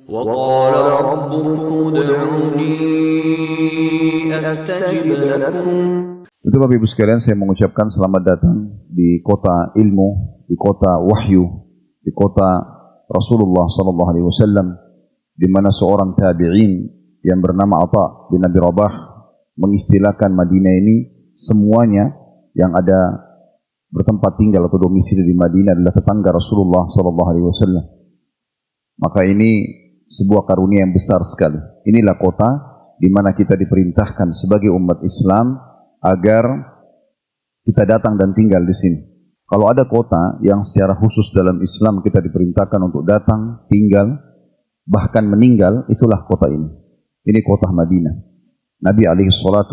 وقال ربكم ادعوني أستجب لكم. Itu Bapak Ibu sekalian, saya mengucapkan selamat datang di kota ilmu, di kota wahyu, di kota Rasulullah SAW, di mana seorang tabi'in yang bernama Atha bin Abi Rabah mengistilahkan Madinah ini semuanya yang ada bertempat tinggal atau domisili di Madinah adalah tetangga Rasulullah SAW. Maka ini sebuah karunia yang besar sekali. Inilah kota di mana kita diperintahkan sebagai umat Islam agar kita datang dan tinggal di sini. Kalau ada kota yang secara khusus dalam Islam kita diperintahkan untuk datang, tinggal, bahkan meninggal, itulah kota ini. Ini kota Madinah. Nabi SAW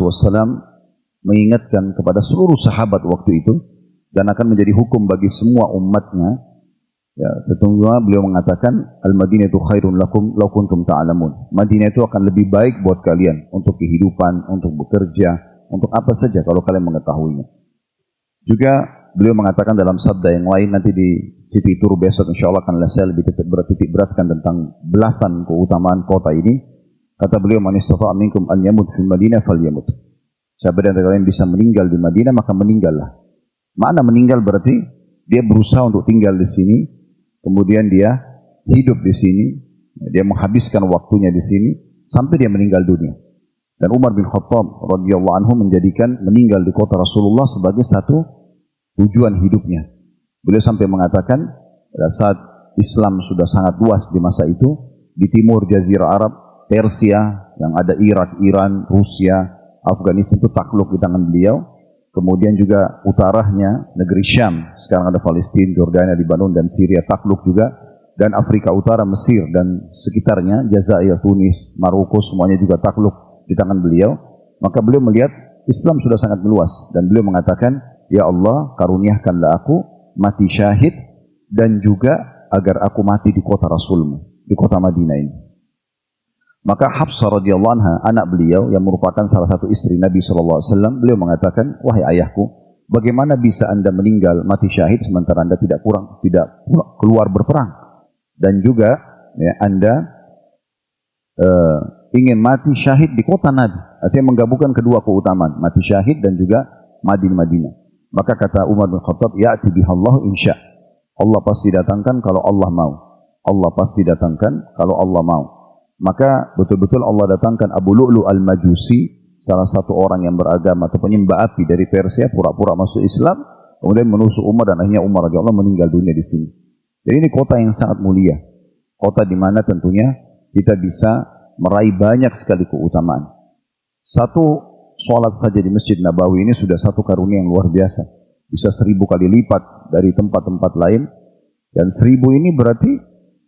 mengingatkan kepada seluruh sahabat waktu itu, dan akan menjadi hukum bagi semua umatnya. Ya, tentunya beliau mengatakan Al-Madinah itu khairun lakum law kuntum ta'lamun. Madinah itu akan lebih baik buat kalian untuk kehidupan, untuk bekerja, untuk apa saja kalau kalian mengetahuinya. Juga beliau mengatakan dalam sabda yang lain, nanti di City Tour besok insyaallah akan saya lebih titik beratkan tentang belasan keutamaan kota ini. Kata beliau, man istata'a minkum an yamut fil Madinah falyamut. Siapa dari kalian bisa meninggal di Madinah maka meninggallah. Makna meninggal berarti dia berusaha untuk tinggal di sini, kemudian dia hidup di sini, dia menghabiskan waktunya di sini sampai dia meninggal dunia. Dan Umar bin Khattab radhiyallahu anhu menjadikan meninggal di kota Rasulullah sebagai satu tujuan hidupnya. Beliau sampai mengatakan pada saat Islam sudah sangat luas di masa itu, di timur Jazirah Arab, Persia, yang ada Irak, Iran, Rusia, Afghanistan itu takluk di tangan beliau. Kemudian juga utaranya negeri Syam, sekarang ada Palestina, Jordania, Lebanon dan Syria takluk juga, dan Afrika Utara, Mesir dan sekitarnya, Jazair, Tunis, Maroko semuanya juga takluk di tangan beliau. Maka beliau melihat Islam sudah sangat meluas dan beliau mengatakan, ya Allah, karuniakanlah aku mati syahid dan juga agar aku mati di kota Rasulmu, di kota Madinah ini. Maka Hafsah radhiyallahu anha, anak beliau yang merupakan salah satu istri Nabi SAW, beliau mengatakan, wahai ayahku, bagaimana bisa anda meninggal mati syahid sementara anda tidak keluar berperang, dan juga ya, anda ingin mati syahid di kota Nabi, artinya menggabungkan kedua keutamaan, mati syahid dan juga mati di Madinah. Maka kata Umar bin Khattab, ya'ti bihallahu insya. Allah pasti datangkan kalau Allah mau. Allah pasti datangkan kalau Allah mau. Maka betul-betul Allah datangkan Abu Lu'lu al-Majusi, salah satu orang yang beragama atau penyembah api dari Persia, pura-pura masuk Islam, kemudian menusuk Umar dan akhirnya Umar radhiyallahu meninggal dunia di sini. Jadi ini kota yang sangat mulia, kota di mana tentunya kita bisa meraih banyak sekali keutamaan. Satu sholat saja di Masjid Nabawi ini sudah satu karunia yang luar biasa, bisa 1000 kali lipat dari tempat-tempat lain, dan 1000 ini berarti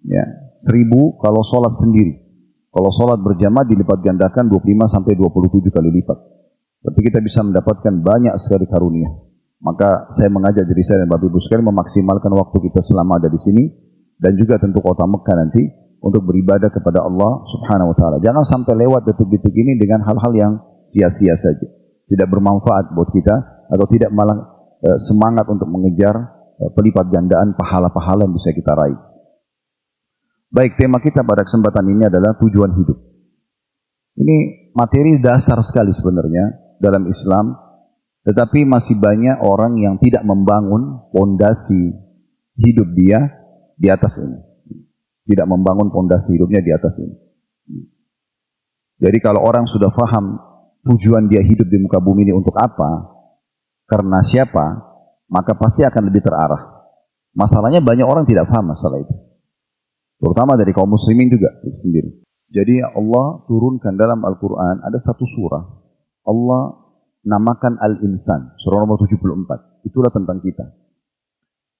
ya 1000 kalau sholat sendiri. Kalau sholat berjamaah dilipat gandakan 25 sampai 27 kali lipat. Tapi kita bisa mendapatkan banyak sekali karunia. Maka saya mengajak diri saya dan Bapak Ibu sekalian memaksimalkan waktu kita selama ada di sini, dan juga tentu kota Mekah nanti untuk beribadah kepada Allah Subhanahu wa taala. Jangan sampai lewat detik-detik ini dengan hal-hal yang sia-sia saja. Tidak bermanfaat buat kita, atau tidak malah semangat untuk mengejar pelipat gandaan pahala-pahala yang bisa kita raih. Baik, tema kita pada kesempatan ini adalah tujuan hidup. Ini materi dasar sekali sebenarnya dalam Islam, tetapi masih banyak orang yang tidak membangun fondasi hidup dia di atas ini. Tidak membangun fondasi hidupnya di atas ini. Jadi kalau orang sudah paham tujuan dia hidup di muka bumi ini untuk apa, karena siapa, maka pasti akan lebih terarah. Masalahnya banyak orang tidak paham masalah itu. Terutama dari kaum muslimin juga sendiri. Jadi Allah turunkan dalam Al-Quran ada satu surah. Allah namakan Al-Insan, surah nomor 74. Itulah tentang kita.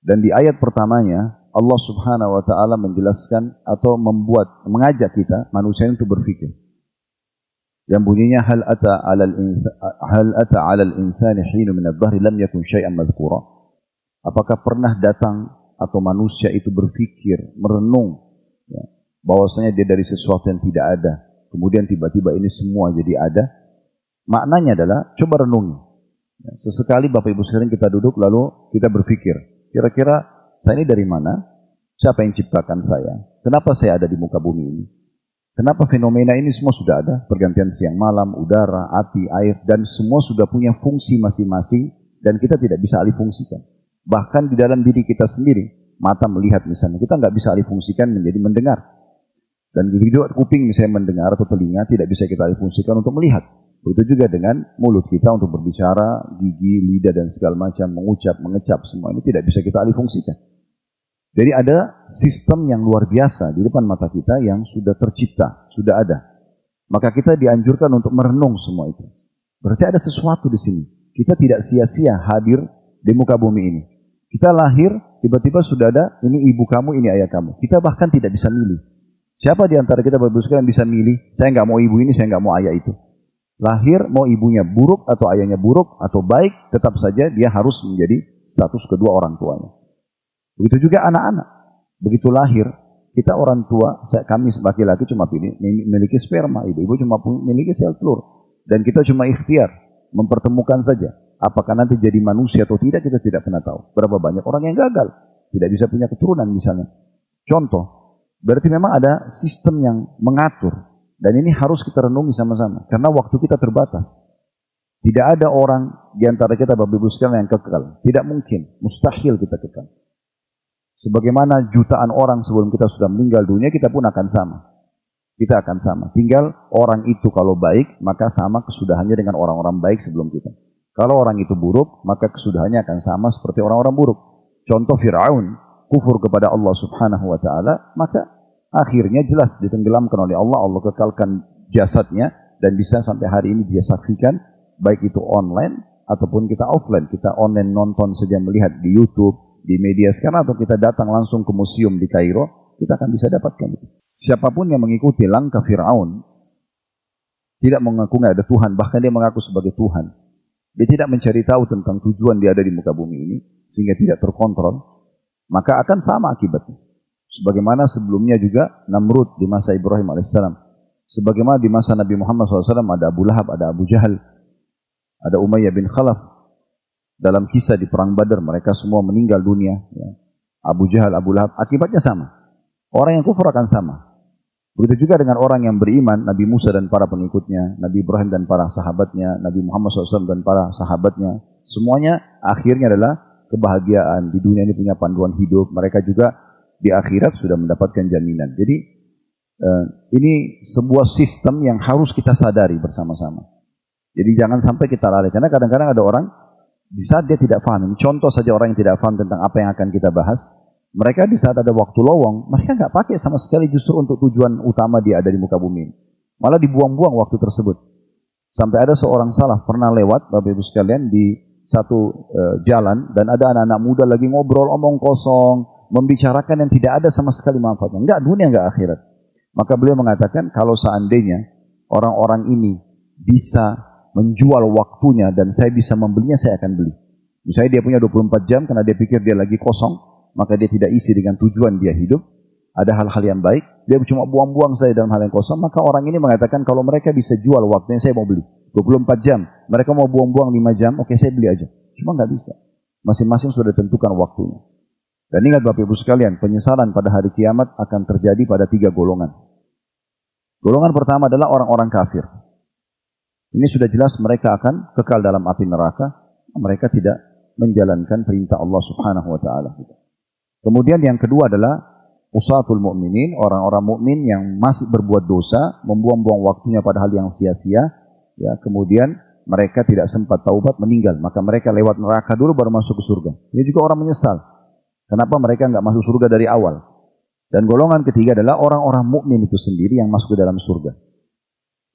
Dan di ayat pertamanya Allah Subhanahu wa taala menjelaskan atau mengajak kita manusia untuk berpikir. Yang bunyinya hal ata 'alal insani hinu min adh-dhahri lam yakun syai'an madhkura. Apakah pernah datang atau manusia itu berpikir, merenung ya, bahwasanya dia dari sesuatu yang tidak ada, kemudian tiba-tiba ini semua jadi ada? Maknanya adalah, coba renungi. Ya, sesekali Bapak Ibu sekalian kita duduk lalu kita berpikir, kira-kira saya ini dari mana? Siapa yang ciptakan saya? Kenapa saya ada di muka bumi ini? Kenapa fenomena ini semua sudah ada? Pergantian siang malam, udara, api, air, dan semua sudah punya fungsi masing-masing dan kita tidak bisa alih fungsikan. Bahkan di dalam diri kita sendiri, mata melihat misalnya, kita nggak bisa alih fungsikan menjadi mendengar. Dan juga kuping misalnya mendengar atau telinga tidak bisa kita alih fungsikan untuk melihat. Begitu juga dengan mulut kita untuk berbicara, gigi, lidah dan segala macam, mengucap, mengecap, semua ini tidak bisa kita alih fungsikan. Jadi ada sistem yang luar biasa di depan mata kita yang sudah tercipta, sudah ada. Maka kita dianjurkan untuk merenung semua itu. Berarti ada sesuatu di sini. Kita tidak sia-sia hadir di muka bumi ini. Kita lahir, tiba-tiba sudah ada, ini ibu kamu, ini ayah kamu. Kita bahkan tidak bisa milih. Siapa di antara kita Bapak Ibu sekalian bisa milih, saya nggak mau ibu ini, saya nggak mau ayah itu. Lahir, mau ibunya buruk atau ayahnya buruk atau baik, tetap saja dia harus menjadi status kedua orang tuanya. Begitu juga anak-anak. Begitu lahir, kita orang tua, kami sebagai laki cuma memiliki sperma, ibu cuma memiliki sel telur. Dan kita cuma ikhtiar, mempertemukan saja. Apakah nanti jadi manusia atau tidak, kita tidak pernah tahu. Berapa banyak orang yang gagal, tidak bisa punya keturunan misalnya. Contoh, berarti memang ada sistem yang mengatur. Dan ini harus kita renungi sama-sama. Karena waktu kita terbatas. Tidak ada orang di antara kita Bapak Ibu sekalian yang kekal. Tidak mungkin, mustahil kita kekal. Sebagaimana jutaan orang sebelum kita sudah meninggal dunia, kita pun akan sama. Kita akan sama. Tinggal orang itu kalau baik, maka sama kesudahannya dengan orang-orang baik sebelum kita. Kalau orang itu buruk, maka kesudahannya akan sama seperti orang-orang buruk. Contoh Fir'aun, kufur kepada Allah subhanahu wa ta'ala, maka akhirnya jelas ditenggelamkan oleh Allah. Allah kekalkan jasadnya, dan bisa sampai hari ini dia saksikan, baik itu online, ataupun kita offline. Kita online nonton saja melihat di YouTube, di media sekarang, atau kita datang langsung ke museum di Kairo, kita akan bisa dapatkan itu. Siapapun yang mengikuti langkah Fir'aun, tidak mengaku ada Tuhan, bahkan dia mengaku sebagai Tuhan. Dia tidak mencari tahu tentang tujuan dia ada di muka bumi ini, sehingga tidak terkontrol, maka akan sama akibatnya. Sebagaimana sebelumnya juga Namrud di masa Ibrahim AS. Sebagaimana di masa Nabi Muhammad SAW ada Abu Lahab, ada Abu Jahal, ada Umayyah bin Khalaf. Dalam kisah di Perang Badar, mereka semua meninggal dunia. Ya. Abu Jahal, Abu Lahab, akibatnya sama. Orang yang kufur akan sama. Begitu juga dengan orang yang beriman, Nabi Musa dan para pengikutnya, Nabi Ibrahim dan para sahabatnya, Nabi Muhammad SAW dan para sahabatnya. Semuanya akhirnya adalah kebahagiaan. Di dunia ini punya panduan hidup. Mereka juga di akhirat sudah mendapatkan jaminan. Jadi ini sebuah sistem yang harus kita sadari bersama-sama. Jadi jangan sampai kita lalai. Karena kadang-kadang ada orang, di saat dia tidak paham, contoh saja orang yang tidak paham tentang apa yang akan kita bahas, mereka di saat ada waktu lowong, mereka nggak pakai sama sekali justru untuk tujuan utama dia ada di muka bumi. Malah dibuang-buang waktu tersebut. Sampai ada seorang salaf pernah lewat, Bapak Ibu sekalian, di satu jalan, dan ada anak-anak muda lagi ngobrol, omong kosong, membicarakan yang tidak ada sama sekali manfaatnya. Enggak dunia, enggak akhirat. Maka beliau mengatakan, kalau seandainya orang-orang ini bisa menjual waktunya dan saya bisa membelinya, saya akan beli. Misalnya dia punya 24 jam karena dia pikir dia lagi kosong, maka dia tidak isi dengan tujuan dia hidup. Ada hal-hal yang baik, dia cuma buang-buang saya dalam hal yang kosong, maka orang ini mengatakan kalau mereka bisa jual waktunya, saya mau beli. 24 jam, mereka mau buang-buang 5 jam, oke saya beli aja. Cuma nggak bisa. Masing-masing sudah ditentukan waktunya. Dan ingat Bapak Ibu sekalian, penyesalan pada hari kiamat akan terjadi pada 3 golongan. Golongan pertama adalah orang-orang kafir. Ini sudah jelas mereka akan kekal dalam api neraka. Mereka tidak menjalankan perintah Allah subhanahu wa ta'ala. Kemudian yang kedua adalah usatul mu'minin, orang-orang mukmin yang masih berbuat dosa, membuang-buang waktunya pada hal yang sia-sia. Ya, kemudian mereka tidak sempat taubat, meninggal. Maka mereka lewat neraka dulu baru masuk ke surga. Ini juga orang menyesal. Kenapa mereka nggak masuk surga dari awal? Dan golongan ketiga adalah orang-orang mukmin itu sendiri yang masuk ke dalam surga.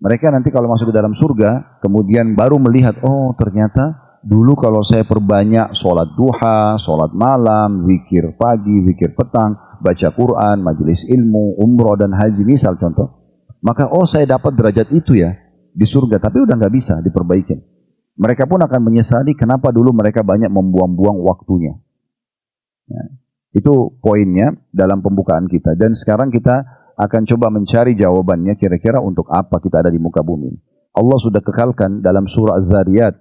Mereka nanti kalau masuk ke dalam surga, kemudian baru melihat, oh ternyata dulu kalau saya perbanyak sholat duha, sholat malam, zikir pagi, zikir petang, baca Quran, majelis ilmu, umroh dan haji misal contoh, maka oh saya dapat derajat itu ya di surga, tapi udah nggak bisa diperbaikin. Mereka pun akan menyesali kenapa dulu mereka banyak membuang-buang waktunya. Ya, itu poinnya dalam pembukaan kita. Dan sekarang kita akan coba mencari jawabannya kira-kira untuk apa kita ada di muka bumi. Allah sudah kekalkan dalam surah Az-Zariyat.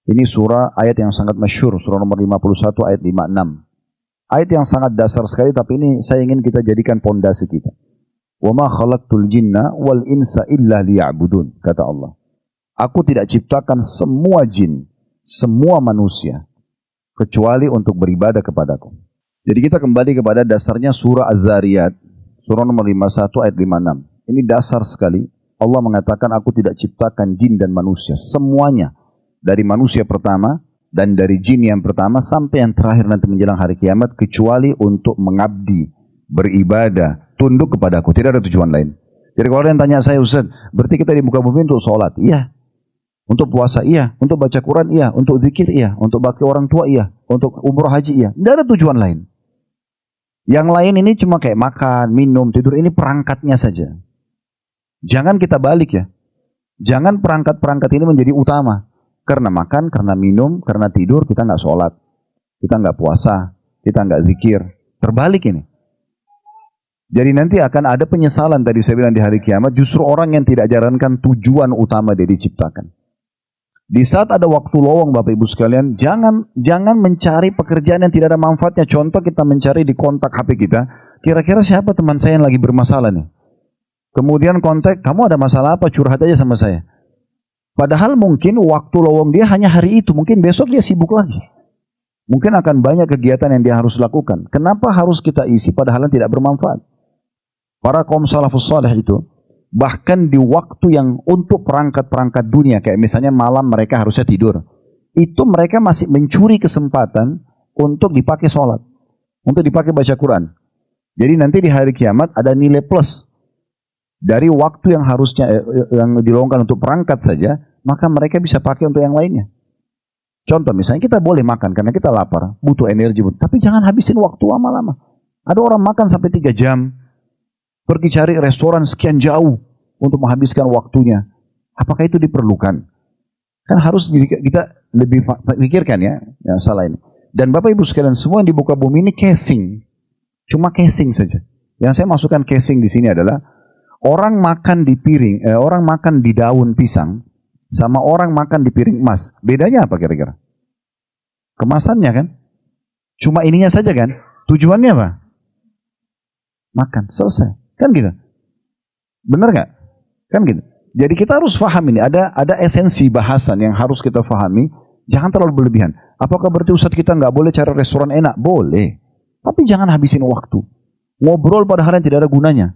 Ini surah ayat yang sangat masyhur, surah nomor 51 ayat 56. Ayat yang sangat dasar sekali, tapi ini saya ingin kita jadikan pondasi kita. Wa ma khalaqtul jinna wal insa illa liya'budun, kata Allah. Aku tidak ciptakan semua jin, semua manusia, kecuali untuk beribadah kepadaku. Jadi kita kembali kepada dasarnya surah Az-Zariyat, surah nomor 51 ayat 56. Ini dasar sekali. Allah mengatakan aku tidak ciptakan jin dan manusia, semuanya. Dari manusia pertama dan dari jin yang pertama sampai yang terakhir nanti menjelang hari kiamat, kecuali untuk mengabdi, beribadah, tunduk kepadaku. Tidak ada tujuan lain. Jadi kalau ada yang tanya saya, Ustaz, berarti kita di muka bumi untuk sholat? Iya. Untuk puasa? Iya. Untuk baca Quran? Iya. Untuk zikir? Iya. Untuk bakti orang tua? Iya. Untuk umroh haji? Iya. Tidak ada tujuan lain. Yang lain ini cuma kayak makan, minum, tidur. Ini perangkatnya saja. Jangan kita balik ya. Jangan perangkat-perangkat ini menjadi utama. Karena makan, karena minum, karena tidur, kita nggak sholat. Kita nggak puasa. Kita nggak zikir. Terbalik ini. Jadi nanti akan ada penyesalan tadi saya bilang di hari kiamat. Justru orang yang tidak jalankan tujuan utama dia diciptakan. Di saat ada waktu lowong Bapak Ibu sekalian, jangan mencari pekerjaan yang tidak ada manfaatnya. Contoh kita mencari di kontak HP kita, kira-kira siapa teman saya yang lagi bermasalah nih? Kemudian kontak, kamu ada masalah apa? Curhat aja sama saya. Padahal mungkin waktu lowong dia hanya hari itu, mungkin besok dia sibuk lagi. Mungkin akan banyak kegiatan yang dia harus lakukan. Kenapa harus kita isi padahal tidak bermanfaat? Para kaum salafus saleh itu, bahkan di waktu yang untuk perangkat-perangkat dunia, kayak misalnya malam mereka harusnya tidur, itu mereka masih mencuri kesempatan untuk dipakai sholat, untuk dipakai baca Quran. Jadi nanti di hari kiamat ada nilai plus. Dari waktu yang harusnya yang dilowongkan untuk perangkat saja, maka mereka bisa pakai untuk yang lainnya. Contoh misalnya kita boleh makan karena kita lapar, butuh energi, tapi jangan habisin waktu lama-lama. Ada orang makan sampai 3 jam, pergi cari restoran sekian jauh untuk menghabiskan waktunya. Apakah itu diperlukan? Kan harus kita lebih pikirkan ya, yang salah ini. Dan Bapak Ibu sekalian, semua yang di muka bumi ini casing. Cuma casing saja. Yang saya masukkan casing di sini adalah orang makan di piring, orang makan di daun pisang sama orang makan di piring emas. Bedanya apa kira-kira? Kemasannya kan? Cuma ininya saja kan? Tujuannya apa? Makan, selesai. Kan gitu. Benar nggak? Kan gitu. Jadi kita harus paham ini. Ada esensi bahasan yang harus kita pahami. Jangan terlalu berlebihan. Apakah berarti Ustaz kita nggak boleh cari restoran enak? Boleh. Tapi jangan habisin waktu. Ngobrol padahal yang tidak ada gunanya.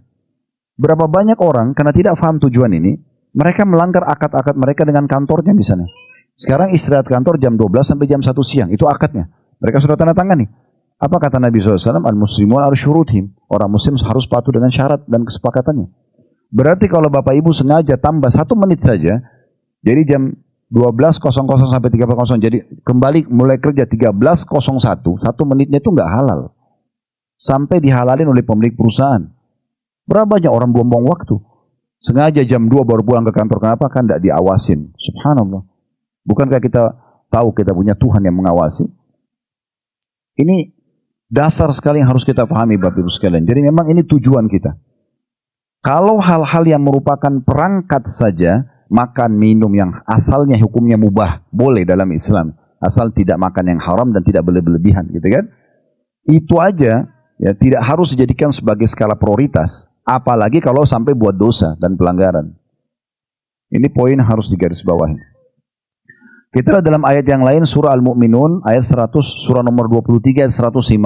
Berapa banyak orang karena tidak paham tujuan ini, mereka melanggar akad-akad mereka dengan kantornya misalnya. Sekarang istirahat kantor jam 12 sampai jam 1 siang. Itu akadnya. Mereka sudah tanda tangan nih. Apa kata Nabi SAW? Al-muslimun al-syuruthim. Orang muslim harus patuh dengan syarat dan kesepakatannya. Berarti kalau Bapak Ibu sengaja tambah 1 menit saja, jadi jam 12.00 sampai 3.00, jadi kembali mulai kerja 13.01, 1 menitnya itu nggak halal. Sampai dihalalin oleh pemilik perusahaan. Berapa banyak orang buang-buang waktu. Sengaja jam 2 baru pulang ke kantor. Kenapa? Kan tidak diawasin. Subhanallah. Bukankah kita tahu kita punya Tuhan yang mengawasi? Ini dasar sekali yang harus kita pahami Bapak Ibu sekalian. Jadi memang ini tujuan kita. Kalau hal-hal yang merupakan perangkat saja, makan, minum yang asalnya hukumnya mubah, boleh dalam Islam. Asal tidak makan yang haram dan tidak berlebihan, gitu kan? Itu aja ya tidak harus dijadikan sebagai skala prioritas. Apalagi kalau sampai buat dosa dan pelanggaran. Ini poin harus digarisbawahi. Kita lihat dalam ayat yang lain, surah Al-Mu'minun, ayat 100, surah nomor 23, ayat 115.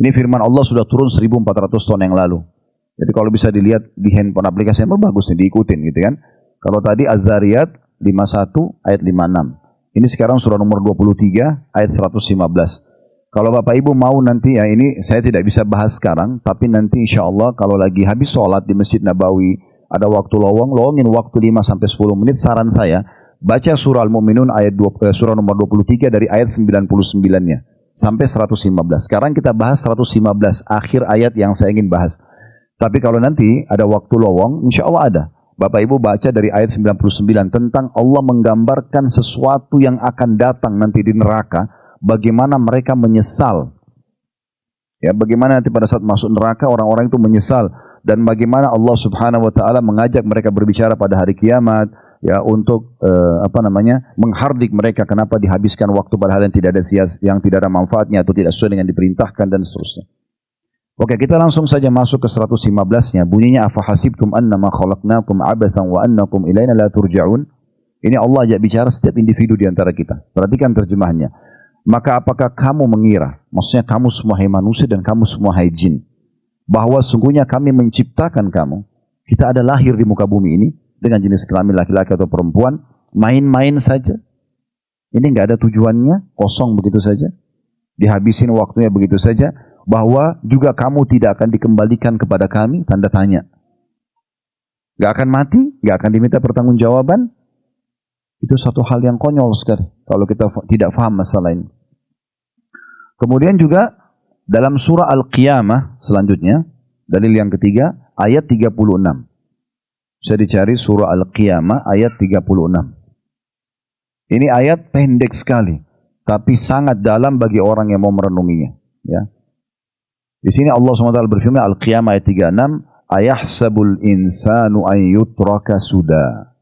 Ini firman Allah sudah turun 1400 tahun yang lalu. Jadi kalau bisa dilihat di handphone aplikasi yang bagus nih, diikutin gitu kan. Kalau tadi Az-Zariyat 51, ayat 56. Ini sekarang surah nomor 23, ayat 115. Kalau Bapak Ibu mau nanti, ya ini saya tidak bisa bahas sekarang, tapi nanti insya Allah kalau lagi habis sholat di Masjid Nabawi, ada waktu lowongin waktu 5-10 menit, saran saya, baca surah Al-Mu'minun surah nomor 23 dari ayat 99-nya, sampai 115. Sekarang kita bahas 115, akhir ayat yang saya ingin bahas. Tapi kalau nanti ada waktu lowong, insya Allah ada. Bapak Ibu baca dari ayat 99 tentang Allah menggambarkan sesuatu yang akan datang nanti di neraka, bagaimana mereka menyesal. Ya, bagaimana nanti pada saat masuk neraka orang-orang itu menyesal, dan bagaimana Allah Subhanahu wa taala mengajak mereka berbicara pada hari kiamat ya untuk menghardik mereka kenapa dihabiskan waktu padahal yang tidak ada yang tidak ada manfaatnya atau tidak sesuai dengan diperintahkan dan seterusnya. Oke, kita langsung saja masuk ke 115-nya. Bunyinya afahasibtum annama khalaqnakum abathan wa annakum ilaina la turja'un. Ini Allah ajak bicara setiap individu di antara kita. Perhatikan terjemahannya. Maka apakah kamu mengira, maksudnya kamu semua hai manusia dan kamu semua hai jin, bahwa sungguhnya kami menciptakan kamu, kita ada lahir di muka bumi ini dengan jenis kelamin laki-laki atau perempuan, main-main saja. Ini enggak ada tujuannya, kosong begitu saja. Dihabisin waktunya begitu saja. Bahwa juga kamu tidak akan dikembalikan kepada kami, tanda tanya. Gak akan mati, gak akan diminta pertanggungjawaban. Itu satu hal yang konyol sekali kalau kita tidak paham masalah ini. Kemudian juga dalam surah Al-Qiyamah selanjutnya, dalil yang ketiga, ayat 36. Bisa dicari surah Al-Qiyamah ayat 36. Ini ayat pendek sekali, tapi sangat dalam bagi orang yang mau merenunginya. Ya. Di sini Allah SWT berfirman Al-Qiyamah ayat 36, ayahsabul insanu an yutraka suda.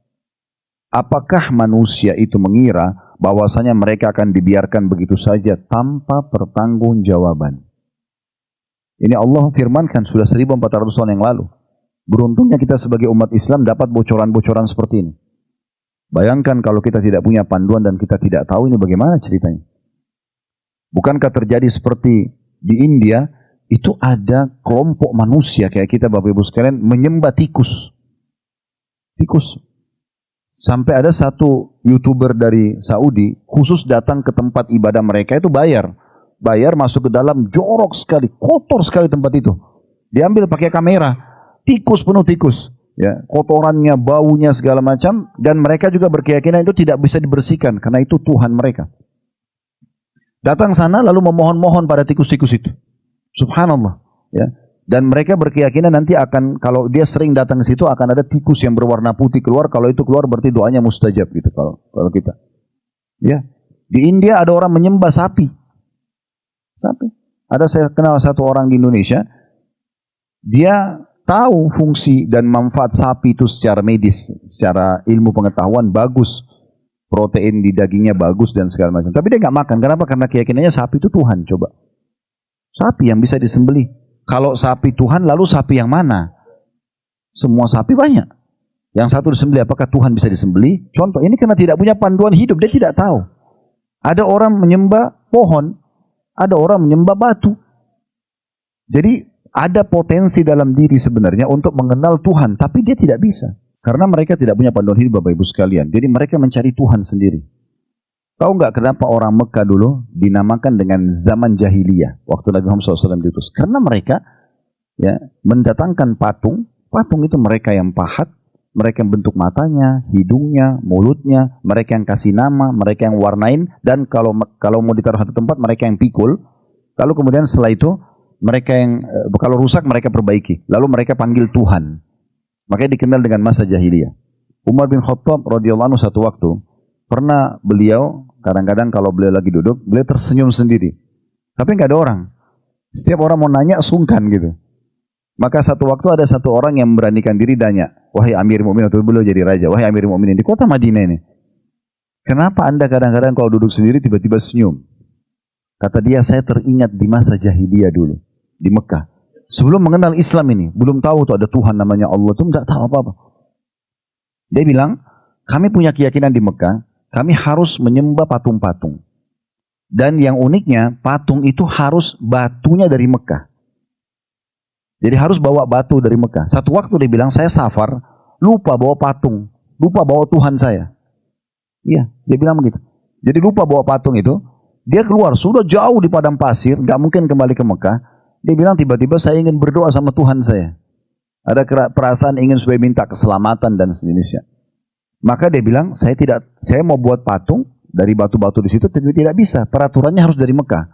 Apakah manusia itu mengira bahwasanya mereka akan dibiarkan begitu saja tanpa pertanggungjawaban? Ini Allah firmankan sudah 1400 tahun yang lalu. Beruntungnya kita sebagai umat Islam dapat bocoran-bocoran seperti ini. Bayangkan kalau kita tidak punya panduan dan kita tidak tahu ini bagaimana ceritanya. Bukankah terjadi seperti di India, itu ada kelompok manusia kayak kita Bapak Ibu sekalian menyembah tikus. Tikus. Sampai ada satu YouTuber dari Saudi khusus datang ke tempat ibadah mereka itu bayar. Bayar masuk ke dalam, jorok sekali, kotor sekali tempat itu. Diambil pakai kamera, tikus penuh tikus. Ya, kotorannya, baunya segala macam, dan mereka juga berkeyakinan itu tidak bisa dibersihkan karena itu Tuhan mereka. Datang sana lalu memohon-mohon pada tikus-tikus itu. Subhanallah, ya. Dan mereka berkeyakinan nanti akan, kalau dia sering datang ke situ akan ada tikus yang berwarna putih keluar. Kalau itu keluar berarti doanya mustajab gitu. Kalau kita, ya. Di India ada orang menyembah sapi. Sapi. Ada saya kenal satu orang di Indonesia, dia tahu fungsi dan manfaat sapi itu secara medis, secara ilmu pengetahuan bagus, protein di dagingnya bagus dan segala macam. Tapi dia nggak makan. Kenapa? Karena keyakinannya sapi itu Tuhan. Coba. Sapi yang bisa disembelih. Kalau sapi Tuhan, lalu sapi yang mana? Semua sapi banyak. Yang satu disembelih, apakah Tuhan bisa disembelih? Contoh, ini karena tidak punya panduan hidup, dia tidak tahu. Ada orang menyembah pohon, ada orang menyembah batu. Jadi ada potensi dalam diri sebenarnya untuk mengenal Tuhan, tapi dia tidak bisa. Karena mereka tidak punya panduan hidup Bapak Ibu sekalian. Jadi mereka mencari Tuhan sendiri. Tahu nggak kenapa orang Mekah dulu dinamakan dengan zaman jahiliyah waktu Nabi Muhammad SAW diutus? Karena mereka ya mendatangkan patung. Patung itu mereka yang pahat, mereka yang bentuk matanya, hidungnya, mulutnya, mereka yang kasih nama, mereka yang warnain, dan kalau mau ditaruh satu tempat mereka yang pikul. Lalu kemudian setelah itu mereka yang kalau rusak mereka perbaiki. Lalu mereka panggil Tuhan. Makanya dikenal dengan masa jahiliyah. Umar bin Khattab radhiyallahu anhu satu waktu pernah beliau kadang-kadang kalau beliau lagi duduk, beliau tersenyum sendiri. Tapi nggak ada orang. Setiap orang mau nanya sungkan gitu. Maka satu waktu ada satu orang yang memberanikan diri tanya, wahai Amir Mu'minin, atau beliau jadi raja, wahai Amir Mu'minin di kota Madinah ini, kenapa anda kadang-kadang kalau duduk sendiri tiba-tiba senyum? Kata dia, saya teringat di masa jahiliyah dulu di Mekah. Sebelum mengenal Islam ini, belum tahu tuh ada Tuhan namanya Allah, tuh nggak tahu apa-apa. Dia bilang, kami punya keyakinan di Mekah, kami harus menyembah patung-patung. Dan yang uniknya, patung itu harus batunya dari Mekah. Jadi harus bawa batu dari Mekah. Satu waktu dia bilang, saya safar, lupa bawa patung, lupa bawa Tuhan saya. Iya, dia bilang begitu. Jadi lupa bawa patung itu, dia keluar, sudah jauh di padang pasir, gak mungkin kembali ke Mekah. Dia bilang tiba-tiba saya ingin berdoa sama Tuhan saya. Ada perasaan ingin supaya minta keselamatan dan sejenisnya. Maka dia bilang, saya mau buat patung dari batu-batu di situ, tapi tidak bisa. Peraturannya harus dari Mekah.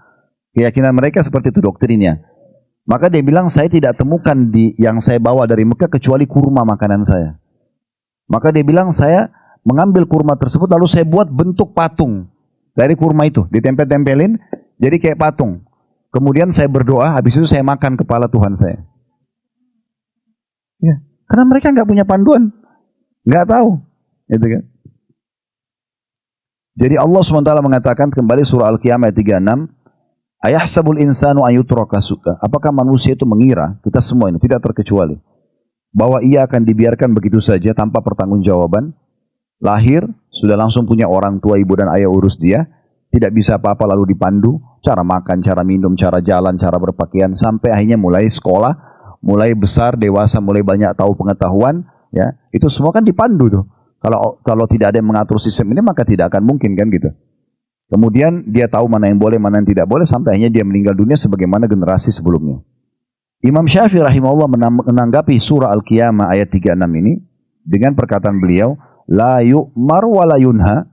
Keyakinan mereka seperti itu doktrinnya. Maka dia bilang, saya tidak temukan yang saya bawa dari Mekah kecuali kurma makanan saya. Maka dia bilang, saya mengambil kurma tersebut lalu saya buat bentuk patung dari kurma itu, ditempel-tempelin jadi kayak patung. Kemudian saya berdoa, habis itu saya makan kepala Tuhan saya. Ya, karena mereka nggak punya panduan, nggak tahu. Gitu kan? Jadi Allah SWT mengatakan kembali surah Al-Qiyamah ayat 36, ayahsabul insanu ayutraka suka. Apakah manusia itu mengira, kita semua ini tidak terkecuali, bahwa ia akan dibiarkan begitu saja tanpa pertanggungjawaban? Lahir, sudah langsung punya orang tua, ibu dan ayah urus dia, tidak bisa apa-apa lalu dipandu, cara makan, cara minum, cara jalan, cara berpakaian, sampai akhirnya mulai sekolah, mulai besar, dewasa, mulai banyak tahu pengetahuan, ya, itu semua kan dipandu tuh. Kalau tidak ada yang mengatur sistem ini, maka tidak akan mungkin kan gitu. Kemudian dia tahu mana yang boleh, mana yang tidak boleh, sampai akhirnya dia meninggal dunia sebagaimana generasi sebelumnya. Imam Syafi'i rahimahullah menanggapi surah Al-Qiyamah ayat 36 ini dengan perkataan beliau, la yu'mar wa la yunha.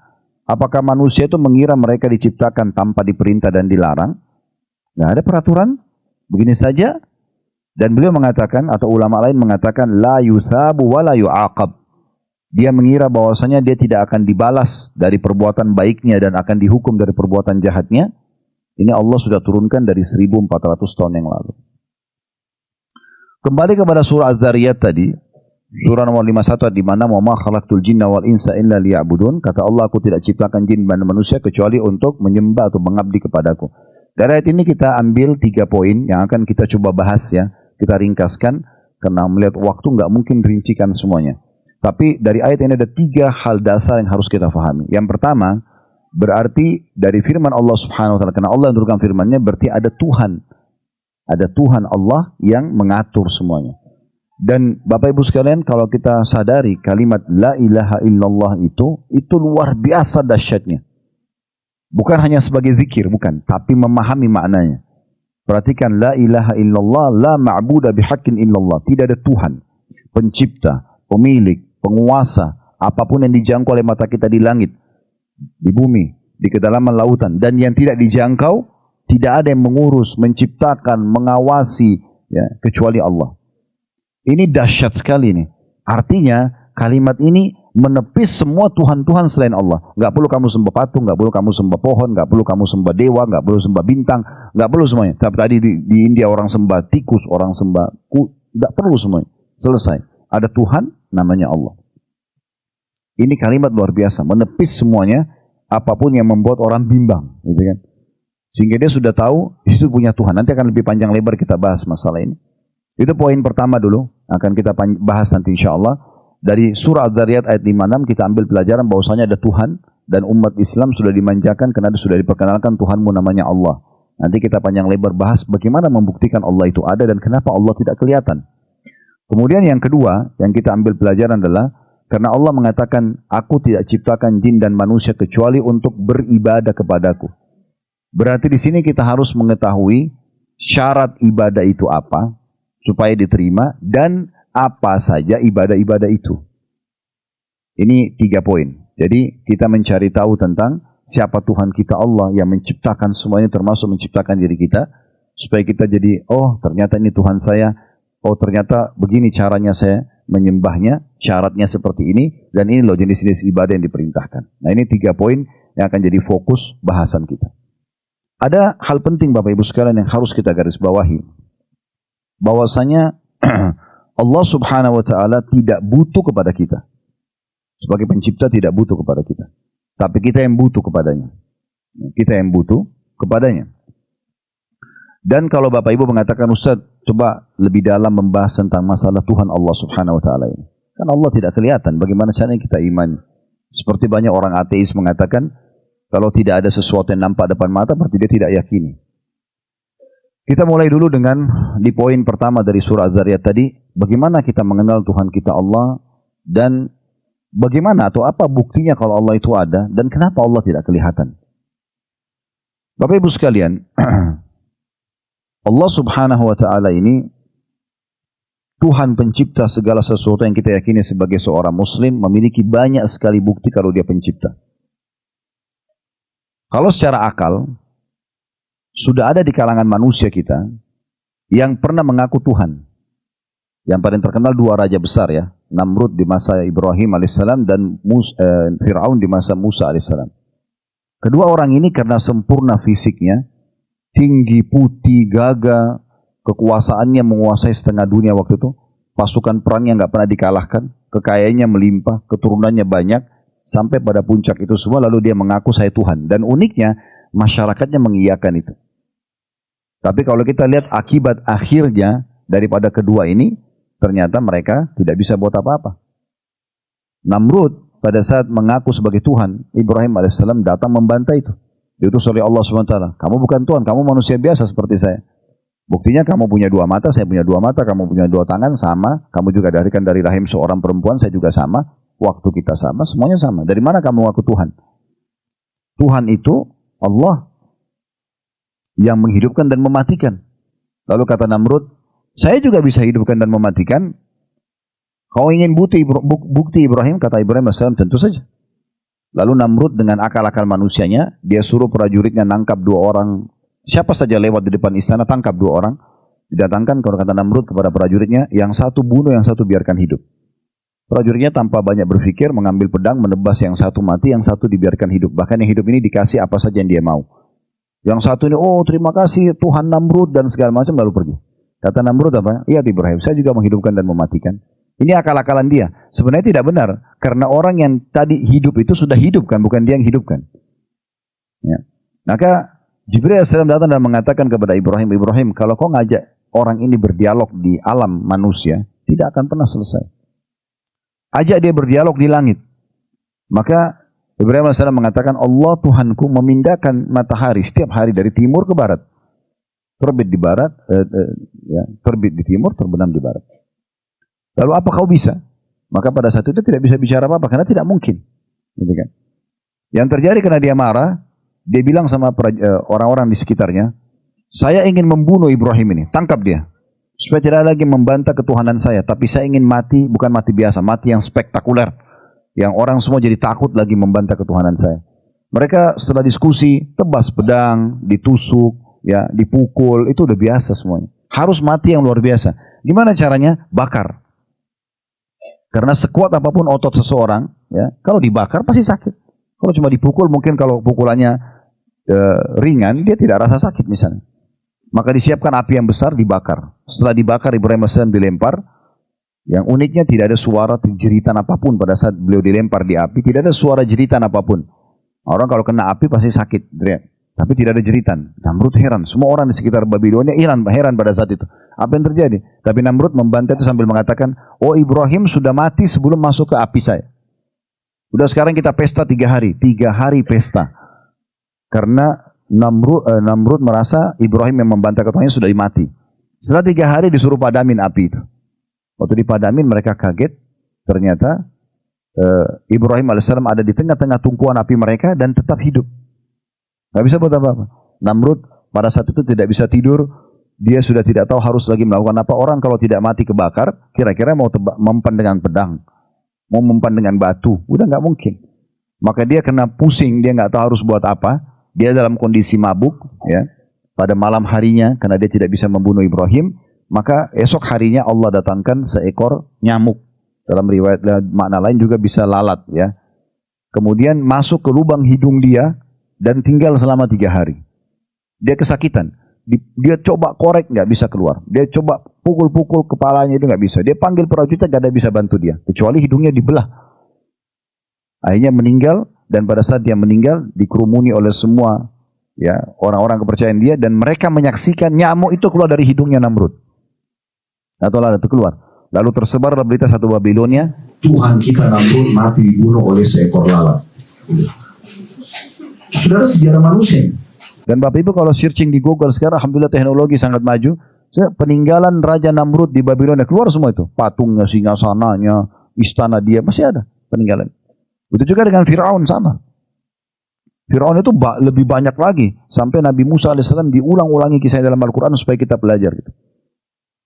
Apakah manusia itu mengira mereka diciptakan tanpa diperintah dan dilarang? Nggak ada peraturan, begini saja. Dan beliau mengatakan, atau ulama lain mengatakan, la yuthabu wa la yu'aqab. Dia mengira bahwasanya dia tidak akan dibalas dari perbuatan baiknya dan akan dihukum dari perbuatan jahatnya. Ini Allah sudah turunkan dari 1400 tahun yang lalu. Kembali kepada surah Az-Zariyat tadi, surah nomor 51, di mana wa ma khalaqtul jinna wal insa illa liya'budun. Kata Allah, aku tidak ciptakan jin dan manusia kecuali untuk menyembah atau mengabdi kepadaku. Dari ayat ini kita ambil 3 poin yang akan kita coba bahas ya. Kita ringkaskan karena melihat waktu nggak mungkin rincikan semuanya. Tapi dari ayat ini ada 3 hal dasar yang harus kita fahami. Yang pertama, berarti dari firman Allah Subhanahu wa taala, karena Allah yang turunkan firman-Nya, berarti ada Tuhan. Ada Tuhan Allah yang mengatur semuanya. Dan Bapak Ibu sekalian, kalau kita sadari kalimat la ilaha illallah itu luar biasa dahsyatnya. Bukan hanya sebagai zikir, bukan, tapi memahami maknanya. Perhatikan, la ilaha illallah, la ma'buda bihaqqin illallah. Tidak ada Tuhan, pencipta, pemilik, penguasa, apapun yang dijangkau oleh mata kita di langit, di bumi, di kedalaman lautan, dan yang tidak dijangkau, tidak ada yang mengurus, menciptakan, mengawasi, ya, kecuali Allah. Ini dahsyat sekali nih. Artinya, kalimat ini menepis semua Tuhan-Tuhan selain Allah. Nggak perlu kamu sembah patung, nggak perlu kamu sembah pohon, nggak perlu kamu sembah dewa, nggak perlu sembah bintang, nggak perlu semuanya. Tapi tadi di India orang sembah tikus, orang sembah nggak perlu semuanya. Selesai. Ada Tuhan, namanya Allah. Ini kalimat luar biasa, menepis semuanya, apapun yang membuat orang bimbang, gitu kan? Sehingga dia sudah tahu, itu punya Tuhan. Nanti akan lebih panjang lebar kita bahas masalah ini. Itu poin pertama dulu, akan kita bahas nanti insya Allah. Dari surah Az-Zariyat ayat 56 kita ambil pelajaran bahwasanya ada Tuhan, dan umat Islam sudah dimanjakan karena sudah diperkenalkan Tuhanmu namanya Allah. Nanti kita panjang lebar bahas bagaimana membuktikan Allah itu ada dan kenapa Allah tidak kelihatan. Kemudian yang kedua yang kita ambil pelajaran adalah karena Allah mengatakan, aku tidak ciptakan jin dan manusia kecuali untuk beribadah kepadaku. Berarti di sini kita harus mengetahui syarat ibadah itu apa supaya diterima dan apa saja ibadah-ibadah itu. Ini 3 poin. Jadi kita mencari tahu tentang siapa Tuhan kita, Allah yang menciptakan semuanya termasuk menciptakan diri kita, supaya kita jadi, oh ternyata ini Tuhan saya, oh ternyata begini caranya saya menyembahnya, syaratnya seperti ini, dan ini loh jenis-jenis ibadah yang diperintahkan. Nah ini 3 poin yang akan jadi fokus bahasan kita. Ada hal penting Bapak Ibu sekalian yang harus kita garis bawahi, bahwasanya Allah Subhanahu wa taala tidak butuh kepada kita. Sebagai pencipta tidak butuh kepada kita. Tapi kita yang butuh kepadanya. Kita yang butuh kepadanya. Dan kalau Bapak Ibu mengatakan, Ustaz, coba lebih dalam membahas tentang masalah Tuhan Allah Subhanahu wa taala ini. Kan Allah tidak kelihatan, bagaimana caranya kita imani? Seperti banyak orang ateis mengatakan, kalau tidak ada sesuatu yang nampak depan mata, berarti dia tidak yakini. Kita mulai dulu dengan di poin pertama dari surah Az-Zariyat tadi, bagaimana kita mengenal Tuhan kita Allah, dan bagaimana atau apa buktinya kalau Allah itu ada, dan kenapa Allah tidak kelihatan. Bapak Ibu sekalian, Allah Subhanahu wa taala ini Tuhan pencipta segala sesuatu yang kita yakini sebagai seorang muslim, memiliki banyak sekali bukti kalau dia pencipta. Kalau secara akal, sudah ada di kalangan manusia kita yang pernah mengaku Tuhan. Yang paling terkenal 2 raja besar ya, Namrud di masa Ibrahim alaihissalam dan Fir'aun di masa Musa alaihissalam. Kedua orang ini karena sempurna fisiknya, tinggi, putih, gagah, kekuasaannya menguasai setengah dunia waktu itu, pasukan perangnya nggak pernah dikalahkan, kekayaannya melimpah, keturunannya banyak, sampai pada puncak itu semua, lalu dia mengaku saya Tuhan. Dan uniknya, masyarakatnya mengiyakan itu. Tapi kalau kita lihat akibat akhirnya daripada kedua ini, ternyata mereka tidak bisa buat apa-apa. Namrud pada saat mengaku sebagai Tuhan, Ibrahim AS datang membantah itu. Diutus oleh Allah SWT. Kamu bukan Tuhan, kamu manusia biasa seperti saya. Buktinya kamu punya dua mata, saya punya dua mata, kamu punya dua tangan, sama. Kamu juga dilahirkan dari rahim seorang perempuan, saya juga sama. Waktu kita sama, semuanya sama. Dari mana kamu mengaku Tuhan? Tuhan itu Allah yang menghidupkan dan mematikan. Lalu kata Namrud, saya juga bisa hidupkan dan mematikan. Kau ingin bukti Ibrahim? Kata Ibrahim AS, tentu saja. Lalu Namrud dengan akal-akal manusianya, dia suruh prajuritnya nangkap dua orang. Siapa saja lewat di depan istana, tangkap dua orang. Didatangkan, kalau kata Namrud kepada prajuritnya, yang satu bunuh, yang satu biarkan hidup. Prajuritnya tanpa banyak berpikir, mengambil pedang, menebas yang satu mati, yang satu dibiarkan hidup. Bahkan yang hidup ini dikasih apa saja yang dia mau. Yang satu ini, oh terima kasih Tuhan Namrud dan segala macam, lalu pergi. Kata Namrud apa? Iya Ibrahim, saya juga menghidupkan dan mematikan. Ini akal-akalan dia. Sebenarnya tidak benar. Karena orang yang tadi hidup itu sudah hidup kan, bukan dia yang hidupkan. Ya. Maka Jibril AS datang dan mengatakan kepada Ibrahim, Ibrahim, kalau kau ngajak orang ini berdialog di alam manusia, tidak akan pernah selesai. Ajak dia berdialog di langit. Maka Ibrahim AS mengatakan, Allah Tuhanku memindahkan matahari setiap hari dari timur ke barat. Terbit di barat, terbit di timur, terbenam di barat. Lalu apa kau bisa? Maka pada saat itu tidak bisa bicara apa-apa, karena tidak mungkin. Gitu kan? Yang terjadi karena dia marah, dia bilang sama orang-orang di sekitarnya, saya ingin membunuh Ibrahim ini, tangkap dia. Supaya tidak lagi membantah ketuhanan saya, tapi saya ingin mati, bukan mati biasa, mati yang spektakuler. Yang orang semua jadi takut lagi membantah ketuhanan saya. Mereka setelah diskusi, tebas pedang, ditusuk, ya, dipukul, itu udah biasa semuanya. Harus mati yang luar biasa. Gimana caranya? Bakar. Karena sekuat apapun otot seseorang, ya, kalau dibakar pasti sakit. Kalau cuma dipukul, mungkin kalau pukulannya ringan, dia tidak rasa sakit misalnya. Maka disiapkan api yang besar, dibakar. Setelah dibakar, Ibrahim AS dilempar. Yang uniknya tidak ada suara jeritan apapun pada saat beliau dilempar di api. Tidak ada suara jeritan apapun. Orang kalau kena api pasti sakit, tapi tidak ada jeritan. Namrud heran. Semua orang di sekitar Babilonia heran pada saat itu. Apa yang terjadi? Tapi Namrud membantah itu sambil mengatakan, oh Ibrahim sudah mati sebelum masuk ke api saya. Udah sekarang kita pesta 3 hari. 3 hari pesta. Karena Namrud merasa Ibrahim yang membantah ketuhanannya sudah mati. Setelah 3 hari disuruh padamin api itu. Waktu dipadamin mereka kaget. Ternyata Ibrahim AS ada di tengah-tengah tumpuan api mereka dan tetap hidup. Gak bisa buat apa-apa. Namrud pada saat itu tidak bisa tidur. Dia sudah tidak tahu harus lagi melakukan apa. Orang kalau tidak mati kebakar, kira-kira mau mempan dengan pedang, mau mempan dengan batu, udah nggak mungkin. Maka dia kena pusing, dia nggak tahu harus buat apa. Dia dalam kondisi mabuk, ya. Pada malam harinya, karena dia tidak bisa membunuh Ibrahim, maka esok harinya Allah datangkan seekor nyamuk. Dalam riwayat makna lain juga bisa lalat, ya. Kemudian masuk ke lubang hidung dia dan tinggal selama 3 hari. Dia kesakitan. Dia coba korek, nggak bisa keluar. Dia coba pukul-pukul kepalanya, itu nggak bisa. Dia panggil prajuritnya, nggak ada bisa bantu dia. Kecuali hidungnya dibelah. Akhirnya meninggal, dan pada saat dia meninggal, dikerumuni oleh semua, ya, orang-orang kepercayaan dia, dan mereka menyaksikan nyamuk itu keluar dari hidungnya Namrud. Atau lalat itu keluar. Lalu tersebarlah berita satu Babilonia, Tuhan kita Namrud mati dibunuh oleh seekor lalat. Saudara, sejarah manusia. Dan Bapak Ibu kalau searching di Google sekarang, alhamdulillah teknologi sangat maju. Peninggalan Raja Namrud di Babilonia keluar semua itu. Patungnya, singgasananya, istana dia, masih ada peninggalan. Itu juga dengan Fir'aun sama. Fir'aun itu lebih banyak lagi. Sampai Nabi Musa AS diulang-ulangi kisahnya dalam Al-Quran supaya kita belajar. Gitu.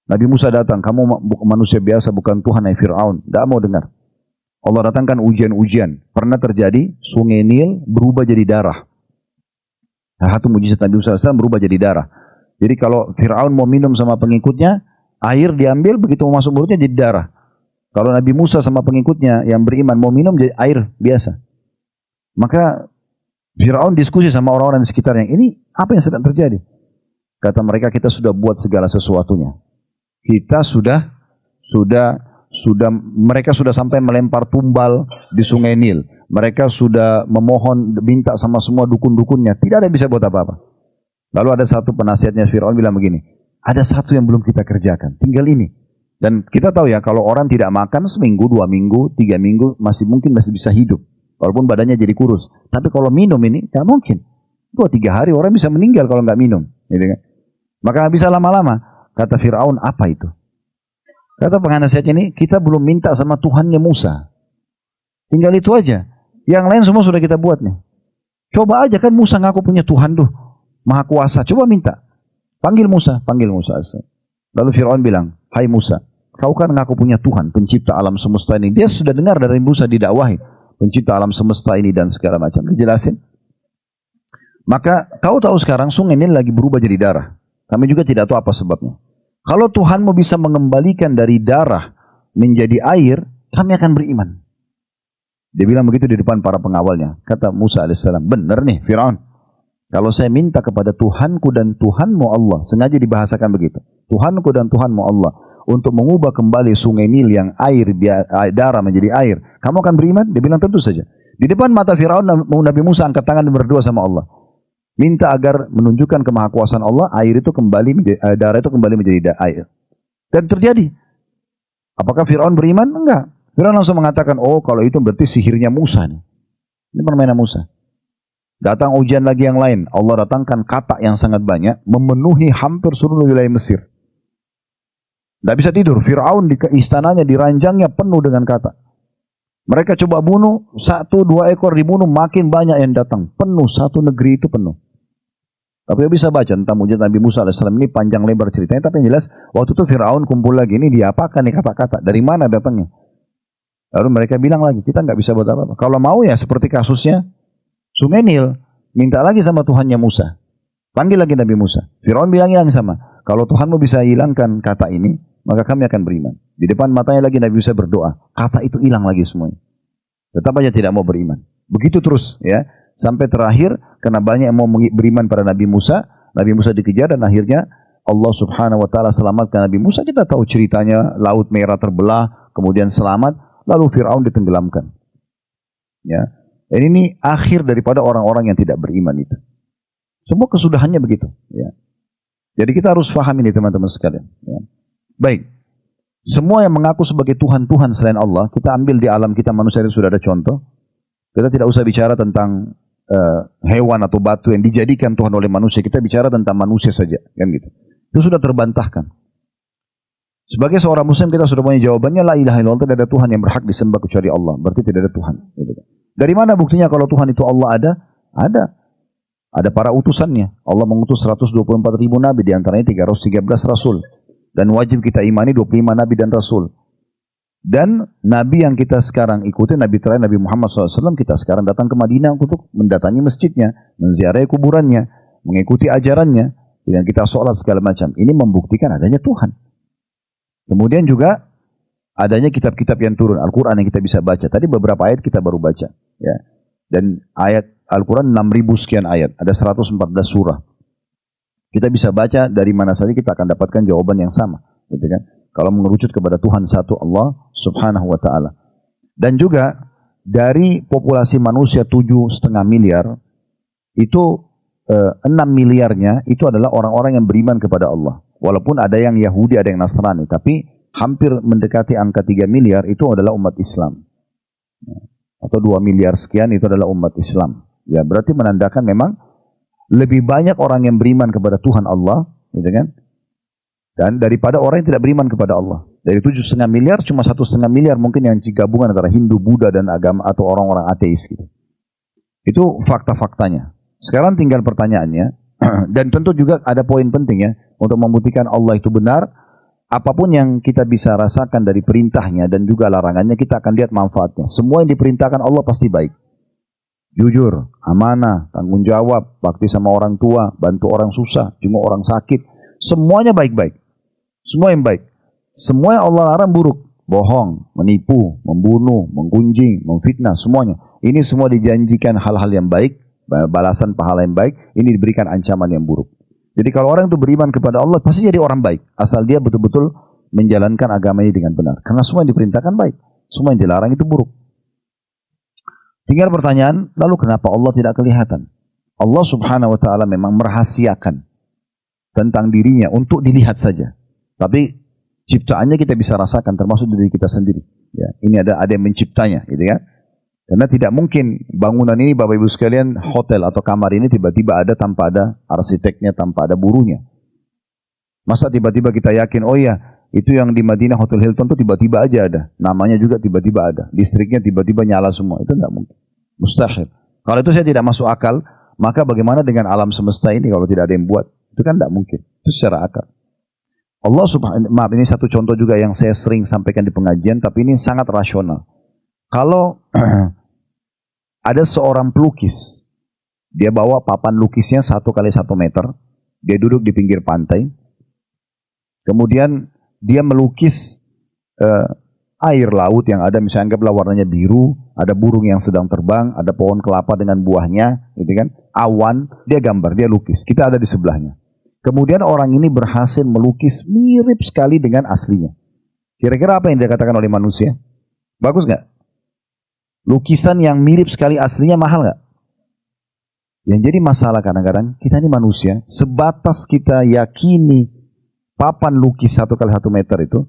Nabi Musa datang, kamu manusia biasa bukan Tuhan, hai Fir'aun. Tidak mau dengar. Allah datangkan ujian-ujian. Pernah terjadi, sungai Nil berubah jadi darah. Satu mujizat Nabi Musa AS berubah jadi darah. Jadi kalau Fir'aun mau minum sama pengikutnya, air diambil, begitu mau masuk mulutnya jadi darah. Kalau Nabi Musa sama pengikutnya yang beriman mau minum, jadi air biasa. Maka Fir'aun diskusi sama orang-orang di sekitarnya, ini apa yang sedang terjadi? Kata mereka, kita sudah buat segala sesuatunya. Kita sudah mereka sudah sampai melempar tumbal di Sungai Nil. Mereka sudah memohon, minta sama semua dukun-dukunnya. Tidak ada yang bisa buat apa-apa. Lalu ada satu penasihatnya Fir'aun bilang begini, ada satu yang belum kita kerjakan, tinggal ini. Dan kita tahu ya, kalau orang tidak makan seminggu, 2 minggu, 3 minggu, masih bisa hidup. Walaupun badannya jadi kurus. Tapi kalau minum ini, tidak mungkin. 2-3 hari orang bisa meninggal kalau nggak minum. Gitu kan? Maka nggak bisa lama-lama. Kata Fir'aun, apa itu? Kata penasihatnya ini, kita belum minta sama Tuhannya Musa. Tinggal itu aja. Yang lain semua sudah kita buat nih. Coba aja kan Musa ngaku punya Tuhan tuh. Maha kuasa. Coba minta. Panggil Musa. Lalu Fir'aun bilang, hai Musa, kau kan ngaku punya Tuhan, pencipta alam semesta ini. Dia sudah dengar dari Musa didakwahi. Pencipta alam semesta ini dan segala macam. Dijelasin. Maka kau tahu sekarang sungai ini lagi berubah jadi darah. Kami juga tidak tahu apa sebabnya. Kalau Tuhanmu bisa mengembalikan dari darah menjadi air, kami akan beriman. Dia bilang begitu di depan para pengawalnya. Kata Musa alaihissalam, benar nih Fir'aun. Kalau saya minta kepada Tuhanku dan Tuhanmu Allah, sengaja dibahasakan begitu. Tuhanku dan Tuhanmu Allah, untuk mengubah kembali sungai Nil yang darah menjadi air, kamu akan beriman? Dia bilang tentu saja. Di depan mata Fir'aun, Nabi Musa angkat tangan dan berdoa sama Allah. Minta agar menunjukkan kemahakuasaan Allah, darah itu kembali menjadi air. Dan terjadi. Apakah Fir'aun beriman? Enggak. Fir'aun langsung mengatakan, oh kalau itu berarti sihirnya Musa nih. Ini permainan Musa. Datang ujian lagi yang lain. Allah datangkan kata yang sangat banyak, memenuhi hampir seluruh wilayah Mesir. Tidak bisa tidur. Fir'aun di istananya, di ranjangnya penuh dengan kata. Mereka coba bunuh, 1-2 ekor dibunuh, makin banyak yang datang. Penuh, satu negeri itu penuh. Tapi dia bisa baca tentang mujizat Nabi Musa AS. Ini panjang lebar ceritanya. Tapi yang jelas, waktu itu Fir'aun kumpul lagi. Ini diapakan nih kata-kata? Dari mana datangnya? Lalu mereka bilang lagi, kita nggak bisa buat apa-apa. Kalau mau ya seperti kasusnya Sungai Nil. Minta lagi sama Tuhannya Musa. Panggil lagi Nabi Musa. Fir'aun bilang yang sama. Kalau Tuhanmu bisa hilangkan kata ini, maka kami akan beriman. Di depan matanya lagi Nabi Musa berdoa. Kata itu hilang lagi semuanya. Tetap aja tidak mau beriman. Begitu terus ya. Sampai terakhir, karena banyak yang mau beriman pada Nabi Musa dikejar dan akhirnya Allah subhanahu wa ta'ala selamatkan Nabi Musa. Kita tahu ceritanya, Laut Merah terbelah, kemudian selamat, lalu Fir'aun ditenggelamkan. Ya. Dan ini akhir daripada orang-orang yang tidak beriman itu. Semua kesudahannya begitu. Ya. Jadi kita harus paham ini teman-teman sekalian. Ya. Baik. Semua yang mengaku sebagai Tuhan-Tuhan selain Allah, kita ambil di alam kita manusia itu sudah ada contoh. Kita tidak usah bicara tentang hewan atau batu yang dijadikan Tuhan oleh manusia. Kita bicara tentang manusia saja, kan gitu. Itu sudah terbantahkan. Sebagai seorang Muslim kita sudah punya jawabannya, la ilaha illallah, tidak ada Tuhan yang berhak disembah kecuali Allah. Berarti tidak ada Tuhan. Gitu. Dari mana buktinya kalau Tuhan itu Allah ada? Ada. Ada para utusannya. Allah mengutus 124.000 nabi, diantaranya 313 rasul. Dan wajib kita imani 25 nabi dan rasul. Dan nabi yang kita sekarang ikuti, nabi terakhir Nabi Muhammad SAW, kita sekarang datang ke Madinah untuk mendatangi masjidnya, menziarahi kuburannya, mengikuti ajarannya, dan kita sholat segala macam. Ini membuktikan adanya Tuhan. Kemudian juga adanya kitab-kitab yang turun, Al-Quran yang kita bisa baca. Tadi beberapa ayat kita baru baca. Ya. Dan ayat Al-Quran 6.000 sekian ayat, ada 114 surah. Kita bisa baca dari mana saja, kita akan dapatkan jawaban yang sama. Gitu kan? Kalau mengerucut kepada Tuhan satu Allah subhanahu wa ta'ala. Dan juga dari populasi manusia 7,5 miliar, itu 6 miliarnya itu adalah orang-orang yang beriman kepada Allah. Walaupun ada yang Yahudi, ada yang Nasrani. Tapi hampir mendekati angka 3 miliar itu adalah umat Islam. Atau 2 miliar sekian itu adalah umat Islam. Ya, berarti menandakan memang lebih banyak orang yang beriman kepada Tuhan Allah, gitu kan? Dan daripada orang yang tidak beriman kepada Allah. Dari 7,5 miliar, cuma 1,5 miliar mungkin yang gabungan antara Hindu, Buddha, dan agama atau orang-orang ateis gitu. Itu fakta-faktanya. Sekarang tinggal pertanyaannya, dan tentu juga ada poin penting ya, untuk membuktikan Allah itu benar. Apapun yang kita bisa rasakan dari perintahnya dan juga larangannya, kita akan lihat manfaatnya. Semua yang diperintahkan Allah pasti baik. Jujur, amanah, tanggung jawab, bakti sama orang tua, bantu orang susah, jenguk orang sakit. Semuanya baik-baik. Semua yang baik. Semua yang Allah larang buruk. Bohong, menipu, membunuh, menggunjing, memfitnah, semuanya. Ini semua dijanjikan hal-hal yang baik, balasan pahala yang baik. Ini diberikan ancaman yang buruk. Jadi kalau orang itu beriman kepada Allah, pasti jadi orang baik. Asal dia betul-betul menjalankan agamanya dengan benar. Karena semua yang diperintahkan baik, semua yang dilarang itu buruk. Tinggal pertanyaan, lalu kenapa Allah tidak kelihatan? Allah subhanahu wa ta'ala memang merahasiakan tentang dirinya untuk dilihat saja. Tapi ciptaannya kita bisa rasakan, termasuk diri kita sendiri. Ya, ini ada yang menciptanya, gitu ya. Karena tidak mungkin bangunan ini, Bapak Ibu sekalian, hotel atau kamar ini tiba-tiba ada tanpa ada arsiteknya, tanpa ada buruhnya. Masa tiba-tiba kita yakin, oh ya, itu yang di Madinah Hotel Hilton itu tiba-tiba aja ada. Namanya juga tiba-tiba ada. Listriknya tiba-tiba nyala semua. Itu tidak mungkin. Mustahil. Kalau itu saya tidak masuk akal, maka bagaimana dengan alam semesta ini kalau tidak ada yang buat? Itu kan tidak mungkin. Itu secara akal. Allah subhanahu, maaf ini satu contoh juga yang saya sering sampaikan di pengajian, tapi ini sangat rasional. Kalau ada seorang pelukis, dia bawa papan lukisnya 1 kali 1 meter, dia duduk di pinggir pantai, kemudian dia melukis air laut yang ada, misalnya anggaplah warnanya biru, ada burung yang sedang terbang, ada pohon kelapa dengan buahnya, gitu kan, awan, dia gambar, dia lukis, kita ada di sebelahnya. Kemudian orang ini berhasil melukis mirip sekali dengan aslinya. Kira-kira apa yang dikatakan oleh manusia? Bagus nggak? Lukisan yang mirip sekali aslinya mahal nggak? Yang jadi masalah kadang-kadang kita ini manusia, sebatas kita yakini papan lukis 1 kali 1 meter itu,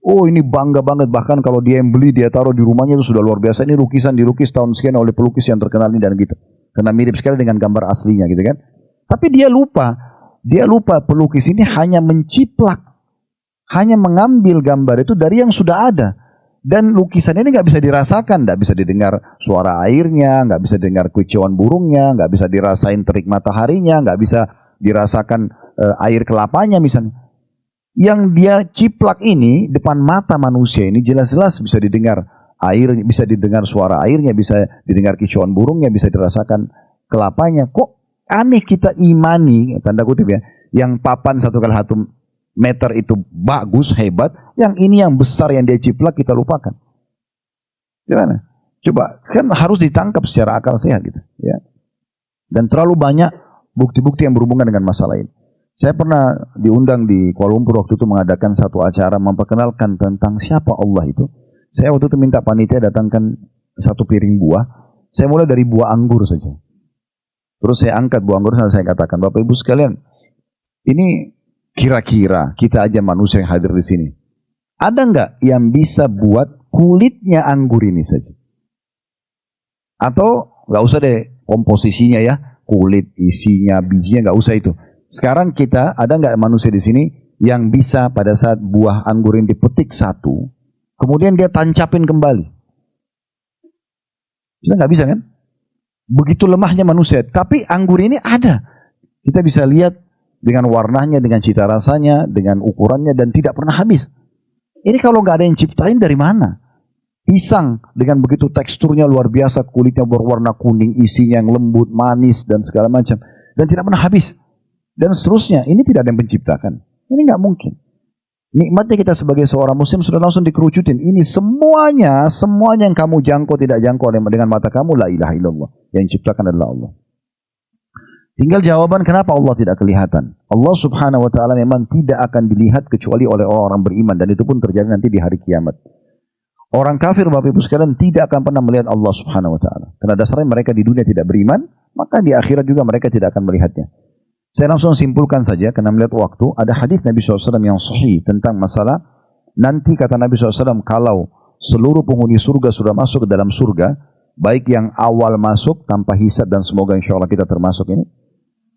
oh ini bangga banget, bahkan kalau dia yang beli, dia taruh di rumahnya itu sudah luar biasa. Ini lukisan dilukis tahun sekian oleh pelukis yang terkenal ini dan gitu. Karena mirip sekali dengan gambar aslinya, gitu kan? Tapi dia lupa pelukis ini hanya menciplak, hanya mengambil gambar itu dari yang sudah ada. Dan lukisan ini nggak bisa dirasakan, nggak bisa didengar suara airnya, nggak bisa dengar kicauan burungnya, nggak bisa dirasain terik mataharinya, nggak bisa dirasakan air kelapanya misalnya. Yang dia ciplak ini depan mata manusia ini jelas-jelas bisa didengar air, bisa didengar suara airnya, bisa didengar kicauan burungnya, bisa dirasakan kelapanya. Kok aneh kita imani, tanda kutip ya, yang papan 1 kali 1 meter itu bagus, hebat, yang ini yang besar yang dia ciplak kita lupakan. Gimana? Coba, kan harus ditangkap secara akal sehat gitu, ya. Dan terlalu banyak bukti-bukti yang berhubungan dengan masalah ini. Saya pernah diundang di Kuala Lumpur waktu itu mengadakan satu acara memperkenalkan tentang siapa Allah itu. Saya waktu itu minta panitia datangkan 1 piring buah. Saya mulai dari buah anggur saja. Terus saya angkat buah anggur dan saya katakan, Bapak Ibu sekalian, ini kira-kira kita aja manusia yang hadir di sini, ada nggak yang bisa buat kulitnya anggur ini saja? Atau nggak usah deh komposisinya ya, kulit, isinya, bijinya, nggak usah itu. Sekarang kita ada nggak manusia di sini yang bisa pada saat buah anggur ini dipetik 1, kemudian dia tancapin kembali? Kita nggak bisa kan? Begitu lemahnya manusia. Tapi anggur ini ada. Kita bisa lihat dengan warnanya, dengan cita rasanya, dengan ukurannya, dan tidak pernah habis. Ini kalau nggak ada yang ciptain dari mana? Pisang dengan begitu teksturnya luar biasa, kulitnya berwarna kuning, isinya yang lembut, manis, dan segala macam. Dan tidak pernah habis. Dan seterusnya, ini tidak ada yang menciptakan. Ini nggak mungkin. Nikmatnya kita sebagai seorang muslim sudah langsung dikerucutin. Ini semuanya yang kamu jangkau, tidak jangkau dengan mata kamu, la ilaha illallah. Yang ciptakan adalah Allah. Tinggal jawaban kenapa Allah tidak kelihatan. Allah subhanahu wa ta'ala memang tidak akan dilihat kecuali oleh orang beriman. Dan itu pun terjadi nanti di hari kiamat. Orang kafir, Bapak Ibu sekalian, tidak akan pernah melihat Allah subhanahu wa ta'ala. Karena dasarnya mereka di dunia tidak beriman, maka di akhirat juga mereka tidak akan melihatnya. Saya langsung simpulkan saja, karena melihat waktu, ada hadis Nabi SAW yang sahih tentang masalah, nanti kata Nabi SAW, kalau seluruh penghuni surga sudah masuk ke dalam surga, baik yang awal masuk tanpa hisab, dan semoga insya Allah kita termasuk ini,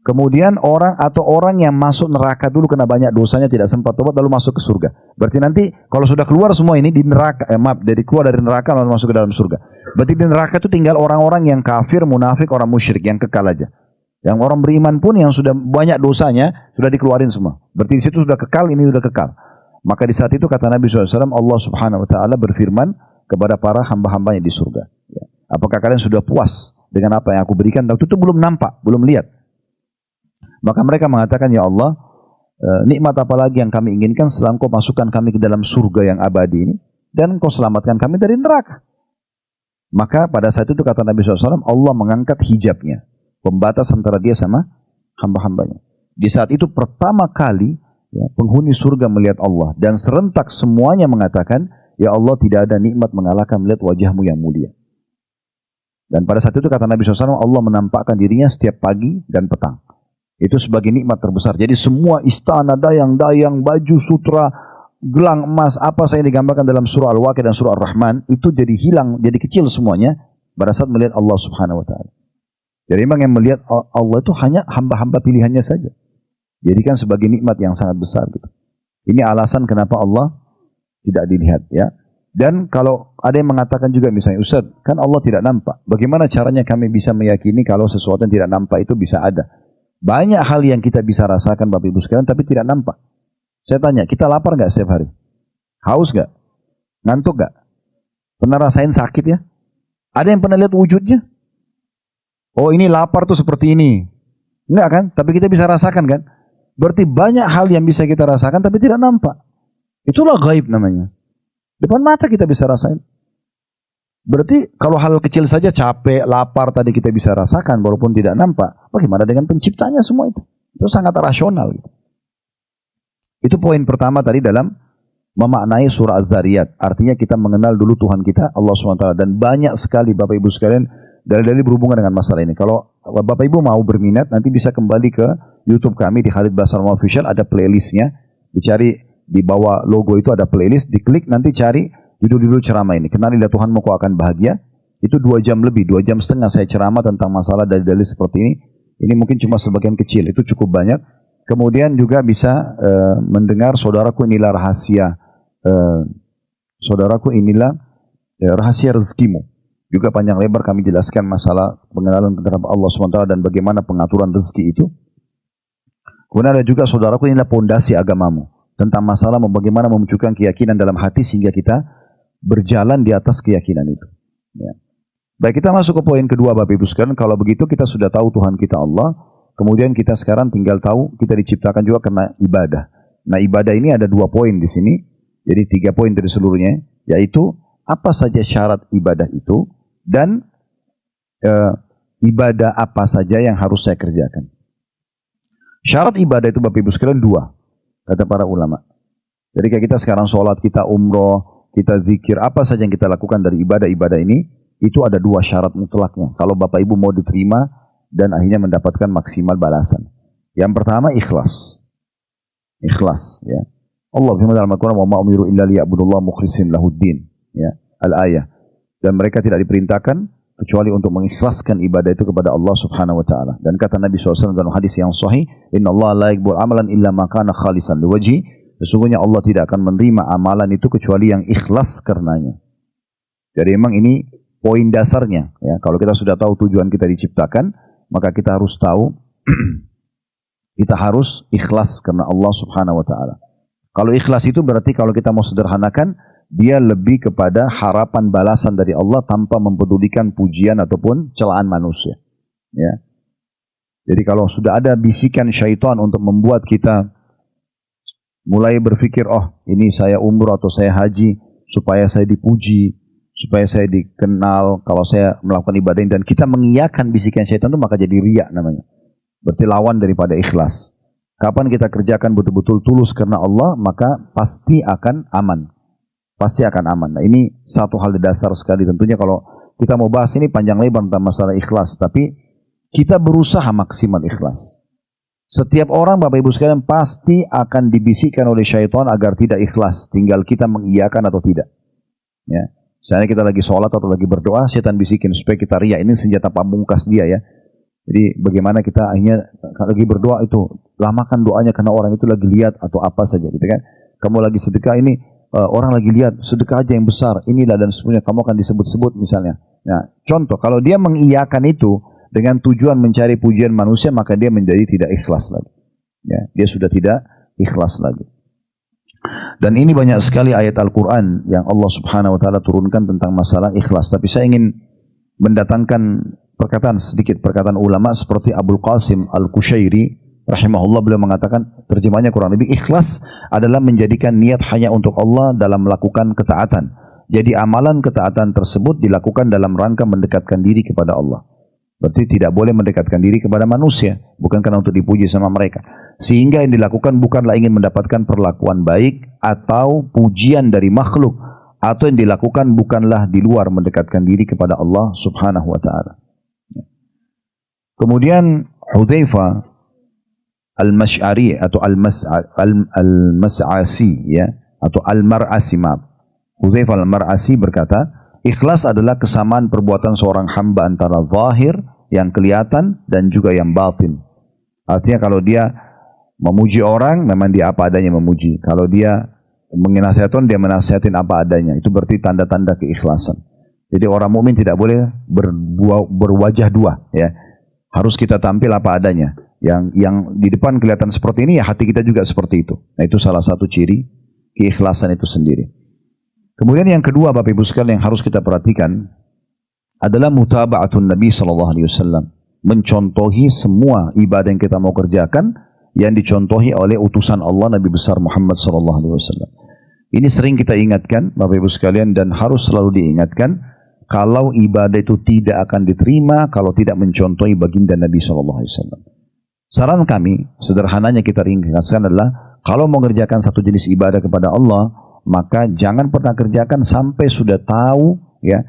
kemudian orang yang masuk neraka dulu kena banyak dosanya, tidak sempat tobat lalu masuk ke surga. Berarti nanti kalau sudah keluar semua ini di neraka, keluar dari neraka lalu masuk ke dalam surga. Berarti di neraka itu tinggal orang-orang yang kafir, munafik, orang musyrik yang kekal aja. Yang orang beriman pun yang sudah banyak dosanya sudah dikeluarin semua. Berarti di situ sudah kekal, ini sudah kekal. Maka di saat itu kata Nabi SAW, Allah Subhanahu Wa Taala berfirman kepada para hamba-hambanya di surga. Apakah kalian sudah puas dengan apa yang aku berikan? Waktu itu belum nampak, belum lihat. Maka mereka mengatakan, ya Allah, nikmat apa lagi yang kami inginkan setelah Engkau masukkan kami ke dalam surga yang abadi ini, dan Engkau selamatkan kami dari neraka. Maka pada saat itu kata Nabi SAW, Allah mengangkat hijabnya, pembatas antara dia sama hamba-hambanya. Di saat itu pertama kali Ya, penghuni surga melihat Allah. Dan serentak semuanya mengatakan, ya Allah, tidak ada nikmat mengalahkan melihat wajahmu yang mulia. Dan pada saat itu kata Nabi SAW, Allah menampakkan dirinya setiap pagi dan petang. Itu sebagai nikmat terbesar. Jadi semua istana, dayang-dayang, baju, sutra, gelang emas, apa saya digambarkan dalam surah Al-Waqiah dan surah Ar-Rahman, itu jadi hilang, jadi kecil semuanya pada saat melihat Allah Subhanahu Wa Taala. Jadi memang yang melihat Allah itu hanya hamba-hamba pilihannya saja. Jadikan sebagai nikmat yang sangat besar gitu. Ini alasan kenapa Allah tidak dilihat, ya. Dan kalau ada yang mengatakan juga misalnya, Ustaz, kan Allah tidak nampak. Bagaimana caranya kami bisa meyakini kalau sesuatu yang tidak nampak itu bisa ada? Banyak hal yang kita bisa rasakan Bapak Ibu sekalian tapi tidak nampak. Saya tanya, kita lapar nggak setiap hari? Haus nggak? Ngantuk nggak? Pernah rasain sakit ya? Ada yang pernah lihat wujudnya? Oh, ini lapar tuh seperti ini. Enggak kan? Tapi kita bisa rasakan kan? Berarti banyak hal yang bisa kita rasakan tapi tidak nampak. Itulah gaib namanya. Depan mata kita bisa rasain. Berarti kalau hal kecil saja capek, lapar tadi kita bisa rasakan walaupun tidak nampak. Bagaimana dengan penciptanya semua itu? Itu sangat rasional. Gitu. Itu poin pertama tadi dalam memaknai surah Az-Zariyat. Artinya kita mengenal dulu Tuhan kita, Allah SWT. Dan banyak sekali Bapak Ibu sekalian dalil-dalil berhubungan dengan masalah ini. Kalau Bapak Ibu mau berminat, nanti bisa kembali ke YouTube kami di Khalid Basar Official, ada playlistnya. Dicari di bawah logo itu ada playlist, diklik nanti cari judul-judul ceramah ini. Kenalilah Tuhanmu kau akan bahagia. Itu 2 jam lebih, 2 jam setengah saya ceramah tentang masalah dalil-dalil seperti ini. Ini mungkin cuma sebagian kecil, itu cukup banyak. Kemudian juga bisa mendengar saudaraku inilah rahasia, saudaraku inilah rahasia rezekimu. Juga panjang lebar kami jelaskan masalah pengenalan terhadap Allah SWT dan bagaimana pengaturan rezeki itu. Kemudian ada juga saudaraku inilah pondasi agamamu. Tentang masalah bagaimana memunculkan keyakinan dalam hati sehingga kita berjalan di atas keyakinan itu. Ya. Baik, kita masuk ke poin kedua Bapak Ibu sekalian. Kalau begitu kita sudah tahu Tuhan kita Allah. Kemudian kita sekarang tinggal tahu kita diciptakan juga karena ibadah. Nah, ibadah ini ada 2 poin di sini. Jadi 3 poin dari seluruhnya. Yaitu apa saja syarat ibadah itu dan ibadah apa saja yang harus saya kerjakan. Syarat ibadah itu Bapak Ibu sekalian 2. Kata para ulama. Jadi kayak kita sekarang sholat, kita umroh, kita zikir, apa saja yang kita lakukan dari ibadah-ibadah ini, itu ada 2 syarat mutlaknya. Kalau Bapak Ibu mau diterima dan akhirnya mendapatkan maksimal balasan. Yang pertama ikhlas. Ikhlas. Ya. Allah firman dalam Al-Quran, wa ma'umiru illa liya'budullaha mukhlisin lahuddin. Ya. Al-ayah. Dan mereka tidak diperintahkan kecuali untuk mengikhlaskan ibadah itu kepada Allah Subhanahu wa taala. Dan kata Nabi SAW dalam hadis yang sahih, "Innallaha la yaqbalu amalan illa ma kana khalisan liwajhi." Sesungguhnya Allah tidak akan menerima amalan itu kecuali yang ikhlas karenanya. Jadi memang ini poin dasarnya, ya. Kalau kita sudah tahu tujuan kita diciptakan, maka kita harus tahu kita harus ikhlas karena Allah Subhanahu wa taala. Kalau ikhlas itu berarti kalau kita mau sederhanakan, dia lebih kepada harapan balasan dari Allah tanpa mempedulikan pujian ataupun celaan manusia. Ya. Jadi kalau sudah ada bisikan syaitan untuk membuat kita mulai berpikir, oh ini saya umroh atau saya haji supaya saya dipuji, supaya saya dikenal kalau saya melakukan ibadah ini, dan kita mengiyakan bisikan syaitan itu, maka jadi riya namanya. Berarti lawan daripada ikhlas. Kapan kita kerjakan betul-betul tulus karena Allah, maka pasti akan aman. Pasti akan aman. Nah, ini satu hal dasar sekali. Tentunya kalau kita mau bahas ini panjang lebar tentang masalah ikhlas, tapi kita berusaha maksimal ikhlas. Setiap orang Bapak Ibu sekalian pasti akan dibisikkan oleh syaitan agar tidak ikhlas. Tinggal kita mengiyakan atau tidak. Ya. Misalnya kita lagi sholat atau lagi berdoa, syaitan bisikin supaya kita riya. Ini senjata pamungkas dia ya. Jadi bagaimana kita akhirnya lagi berdoa itu, lamakan doanya karena orang itu lagi lihat atau apa saja gitu kan. Kamu lagi sedekah ini, orang lagi lihat, sedekah aja yang besar, inilah dan semuanya, kamu akan disebut-sebut misalnya. Nah, contoh, kalau dia mengiyakan itu dengan tujuan mencari pujian manusia, maka dia menjadi tidak ikhlas lagi. Ya, dia sudah tidak ikhlas lagi. Dan ini banyak sekali ayat Al-Quran yang Allah Subhanahu Wa Taala turunkan tentang masalah ikhlas. Tapi saya ingin mendatangkan sedikit perkataan ulama seperti Abul Qasim Al-Kushairi rahimahullah. Beliau mengatakan, terjemahnya kurang lebih, ikhlas adalah menjadikan niat hanya untuk Allah dalam melakukan ketaatan. Jadi amalan ketaatan tersebut dilakukan dalam rangka mendekatkan diri kepada Allah. Berarti tidak boleh mendekatkan diri kepada manusia, bukan karena untuk dipuji sama mereka. Sehingga yang dilakukan bukanlah ingin mendapatkan perlakuan baik atau pujian dari makhluk, atau yang dilakukan bukanlah di luar mendekatkan diri kepada Allah Subhanahu wa taala. Kemudian Hudzaifah Al-Masy'ari atau Al-Mas'asi ya, atau Al-Mar'asi, maaf. Hudzaifah Al-Mar'asi berkata, ikhlas adalah kesamaan perbuatan seorang hamba antara zahir yang kelihatan dan juga yang batin. Artinya kalau dia memuji orang, memang dia apa adanya memuji. Kalau dia menginasihatkan, dia menasihatin apa adanya. Itu berarti tanda-tanda keikhlasan. Jadi orang mukmin tidak boleh berwajah dua, ya. Harus kita tampil apa adanya. Yang di depan kelihatan seperti ini, ya hati kita juga seperti itu. Nah, itu salah satu ciri keikhlasan itu sendiri. Kemudian yang kedua, Bapak Ibu sekalian, yang harus kita perhatikan adalah mutaba'atun Nabi SAW. Mencontohi semua ibadah yang kita mau kerjakan yang dicontohi oleh utusan Allah Nabi besar Muhammad SAW. Ini sering kita ingatkan, Bapak Ibu sekalian, dan harus selalu diingatkan. Kalau ibadah itu tidak akan diterima kalau tidak mencontohi baginda Nabi SAW. Saran kami, sederhananya kita ringkaskan adalah, kalau mau mengerjakan satu jenis ibadah kepada Allah, maka jangan pernah kerjakan sampai sudah tahu ya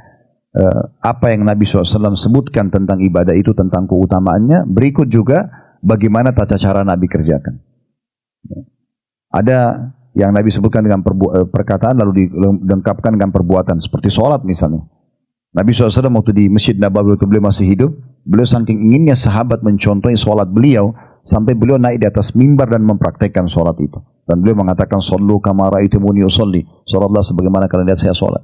apa yang Nabi SAW sebutkan tentang ibadah itu, tentang keutamaannya. Berikut juga bagaimana tata cara Nabi kerjakan. Ada yang Nabi sebutkan dengan perkataan lalu dilengkapkan dengan perbuatan, seperti sholat misalnya. Nabi SAW waktu di Masjid Nabawi waktu beliau masih hidup, beliau saking inginnya sahabat mencontohi sholat beliau, sampai beliau naik di atas mimbar dan mempraktekkan sholat itu. Dan beliau mengatakan, Sallu kama ra'aitumuni usolli, sholatlah sebagaimana kalian lihat saya sholat.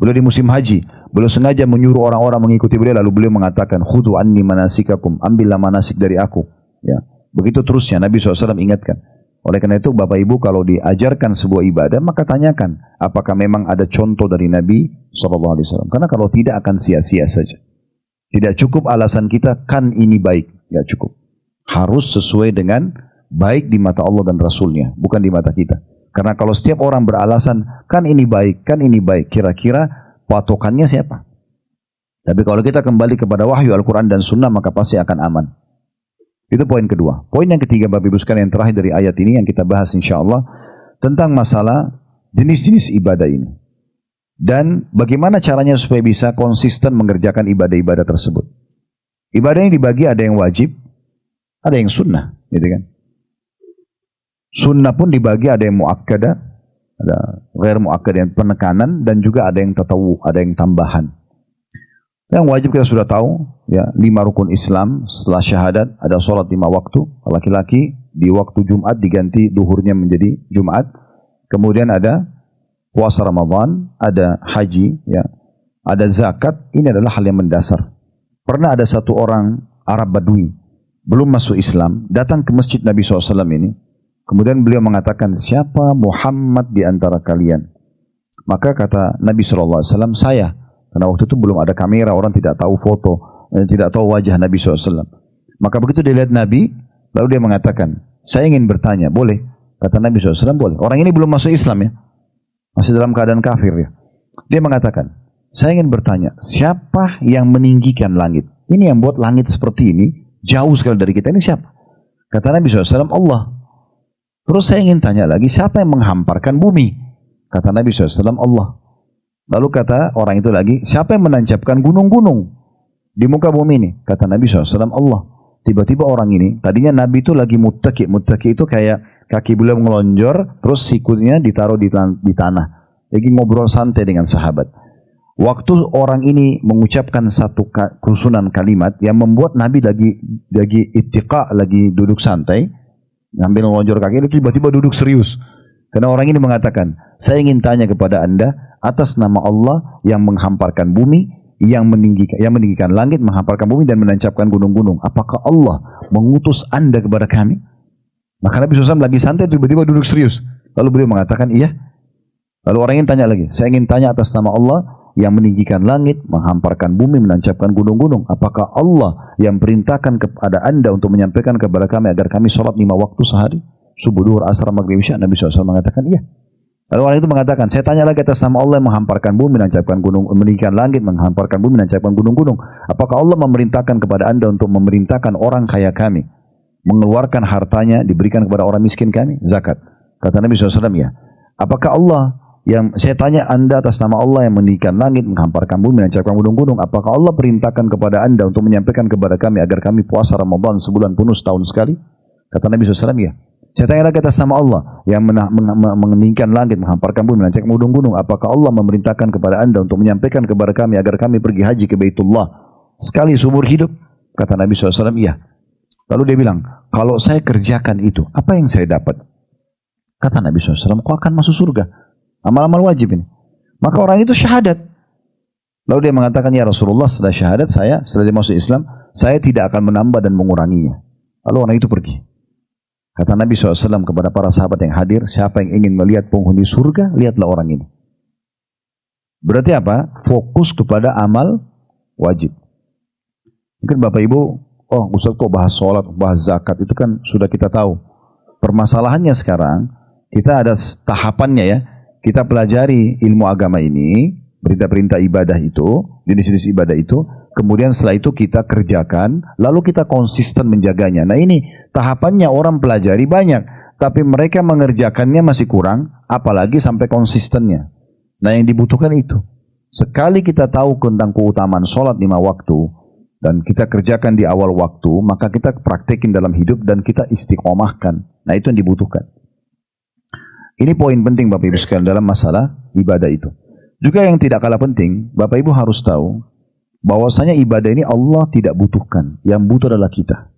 Beliau di musim haji, beliau sengaja menyuruh orang-orang mengikuti beliau, lalu beliau mengatakan, Khudhu anni manasikakum, ambillah manasik dari aku. Ya, begitu terusnya Nabi SAW ingatkan. Oleh karena itu, Bapak Ibu, kalau diajarkan sebuah ibadah, maka tanyakan apakah memang ada contoh dari Nabi SAW. Karena kalau tidak akan sia-sia saja. Tidak cukup alasan kita, kan ini baik. Tidak cukup. Harus sesuai dengan baik di mata Allah dan Rasulnya, bukan di mata kita. Karena kalau setiap orang beralasan, kan ini baik, kira-kira patokannya siapa? Tapi kalau kita kembali kepada wahyu Al-Quran dan Sunnah, maka pasti akan aman. Itu poin kedua. Poin yang ketiga, Bapak Ibu sekalian, yang terakhir dari ayat ini yang kita bahas insyaAllah, tentang masalah jenis-jenis ibadah ini. Dan bagaimana caranya supaya bisa konsisten mengerjakan ibadah-ibadah tersebut. Ibadah yang dibagi ada yang wajib, ada yang sunnah, gitu kan. Sunnah pun dibagi ada yang muakkadah, ada ghair muakkadah, yang penekanan, dan juga ada yang tatawu, ada yang tambahan. Yang wajib kita sudah tahu, ya, 5 rukun Islam setelah syahadat, ada sholat 5 waktu, laki-laki di waktu Jumat diganti duhurnya menjadi Jumat. Kemudian ada puasa Ramadan, ada haji, ya, ada zakat. Ini adalah hal yang mendasar. Pernah ada satu orang Arab Badui, belum masuk Islam, datang ke masjid Nabi SAW ini. Kemudian beliau mengatakan, siapa Muhammad di antara kalian? Maka kata Nabi SAW, saya. Karena waktu itu belum ada kamera, orang tidak tahu foto, tidak tahu wajah Nabi SAW. Maka begitu dia lihat Nabi, lalu dia mengatakan, saya ingin bertanya, boleh? Kata Nabi SAW, boleh. Orang ini belum masuk Islam ya, masih dalam keadaan kafir ya. Dia mengatakan, saya ingin bertanya, siapa yang meninggikan langit? Ini yang buat langit seperti ini, jauh sekali dari kita, ini siapa? Kata Nabi SAW, Allah. Terus saya ingin tanya lagi, siapa yang menghamparkan bumi? Kata Nabi SAW, Allah. Lalu kata orang itu lagi, siapa yang menancapkan gunung-gunung di muka bumi ini? Kata Nabi SAW, Allah. Tiba-tiba orang ini, tadinya Nabi itu lagi muttaki. Muttaki itu kayak kaki beliau melonjor, terus sikutnya ditaruh di tanah. Lagi ngobrol santai dengan sahabat. Waktu orang ini mengucapkan satu kerusunan kalimat yang membuat Nabi lagi ittiqa, lagi duduk santai, ngambil melonjor kaki, itu tiba-tiba duduk serius. Karena orang ini mengatakan, saya ingin tanya kepada anda, atas nama Allah yang menghamparkan bumi, yang meninggikan langit, menghamparkan bumi dan menancapkan gunung-gunung. Apakah Allah mengutus anda kepada kami? Maka Nabi SAW lagi santai, tiba-tiba duduk serius. Lalu beliau mengatakan, iya. Lalu orang ini tanya lagi, saya ingin tanya atas nama Allah yang meninggikan langit, menghamparkan bumi, menancapkan gunung-gunung. Apakah Allah yang perintahkan kepada anda untuk menyampaikan kepada kami agar kami sholat 5 waktu sehari? Subuh, duhur, asar, maghrib, isya. Nabi SAW mengatakan, iya. Lalu orang itu mengatakan, saya tanya lagi atas nama Allah yang menghamparkan bumi, menancapkan gunung, meninggikan langit, menghamparkan bumi, menancapkan gunung-gunung. Apakah Allah memerintahkan kepada anda untuk memerintahkan orang kaya kami mengeluarkan hartanya diberikan kepada orang miskin kami? Zakat. Kata Nabi SAW, ya. Apakah Allah yang, saya tanya anda atas nama Allah yang meninggikan langit, menghamparkan bumi, menancapkan gunung-gunung, apakah Allah perintahkan kepada anda untuk menyampaikan kepada kami agar kami puasa Ramadan sebulan penuh setahun sekali? Kata Nabi SAW, ya. Saya tanya lagi atas nama Allah yang meninggikan langit, menghamparkan bumi, menancapkan gunung-gunung, apakah Allah memerintahkan kepada anda untuk menyampaikan kepada kami agar kami pergi haji ke Baitullah sekali seumur hidup? Kata Nabi SAW, iya. Lalu dia bilang, kalau saya kerjakan itu, apa yang saya dapat? Kata Nabi SAW, kau akan masuk surga. Amal-amal wajib ini. Maka orang itu syahadat. Lalu dia mengatakan, ya Rasulullah, setelah syahadat setelah dia masuk Islam, saya tidak akan menambah dan menguranginya. Lalu orang itu pergi. Kata Nabi SAW kepada para sahabat yang hadir, siapa yang ingin melihat penghuni surga, lihatlah orang ini. Berarti apa? Fokus kepada amal wajib. Mungkin Bapak Ibu, oh Ustaz kok bahas sholat, bahas zakat, itu kan sudah kita tahu. Permasalahannya sekarang, kita ada tahapannya ya. Kita pelajari ilmu agama ini, perintah-perintah ibadah itu, jenis-jenis ibadah itu, kemudian setelah itu kita kerjakan, lalu kita konsisten menjaganya. Nah ini tahapannya orang pelajari banyak, tapi mereka mengerjakannya masih kurang, apalagi sampai konsistennya. Nah yang dibutuhkan itu. Sekali kita tahu tentang keutamaan sholat 5 waktu, dan kita kerjakan di awal waktu, maka kita praktekin dalam hidup dan kita istiqomahkan. Nah itu yang dibutuhkan. Ini poin penting Bapak Ibu sekalian dalam masalah ibadah itu. Juga yang tidak kalah penting, Bapak Ibu harus tahu bahwasanya ibadah ini Allah tidak butuhkan. Yang butuh adalah kita.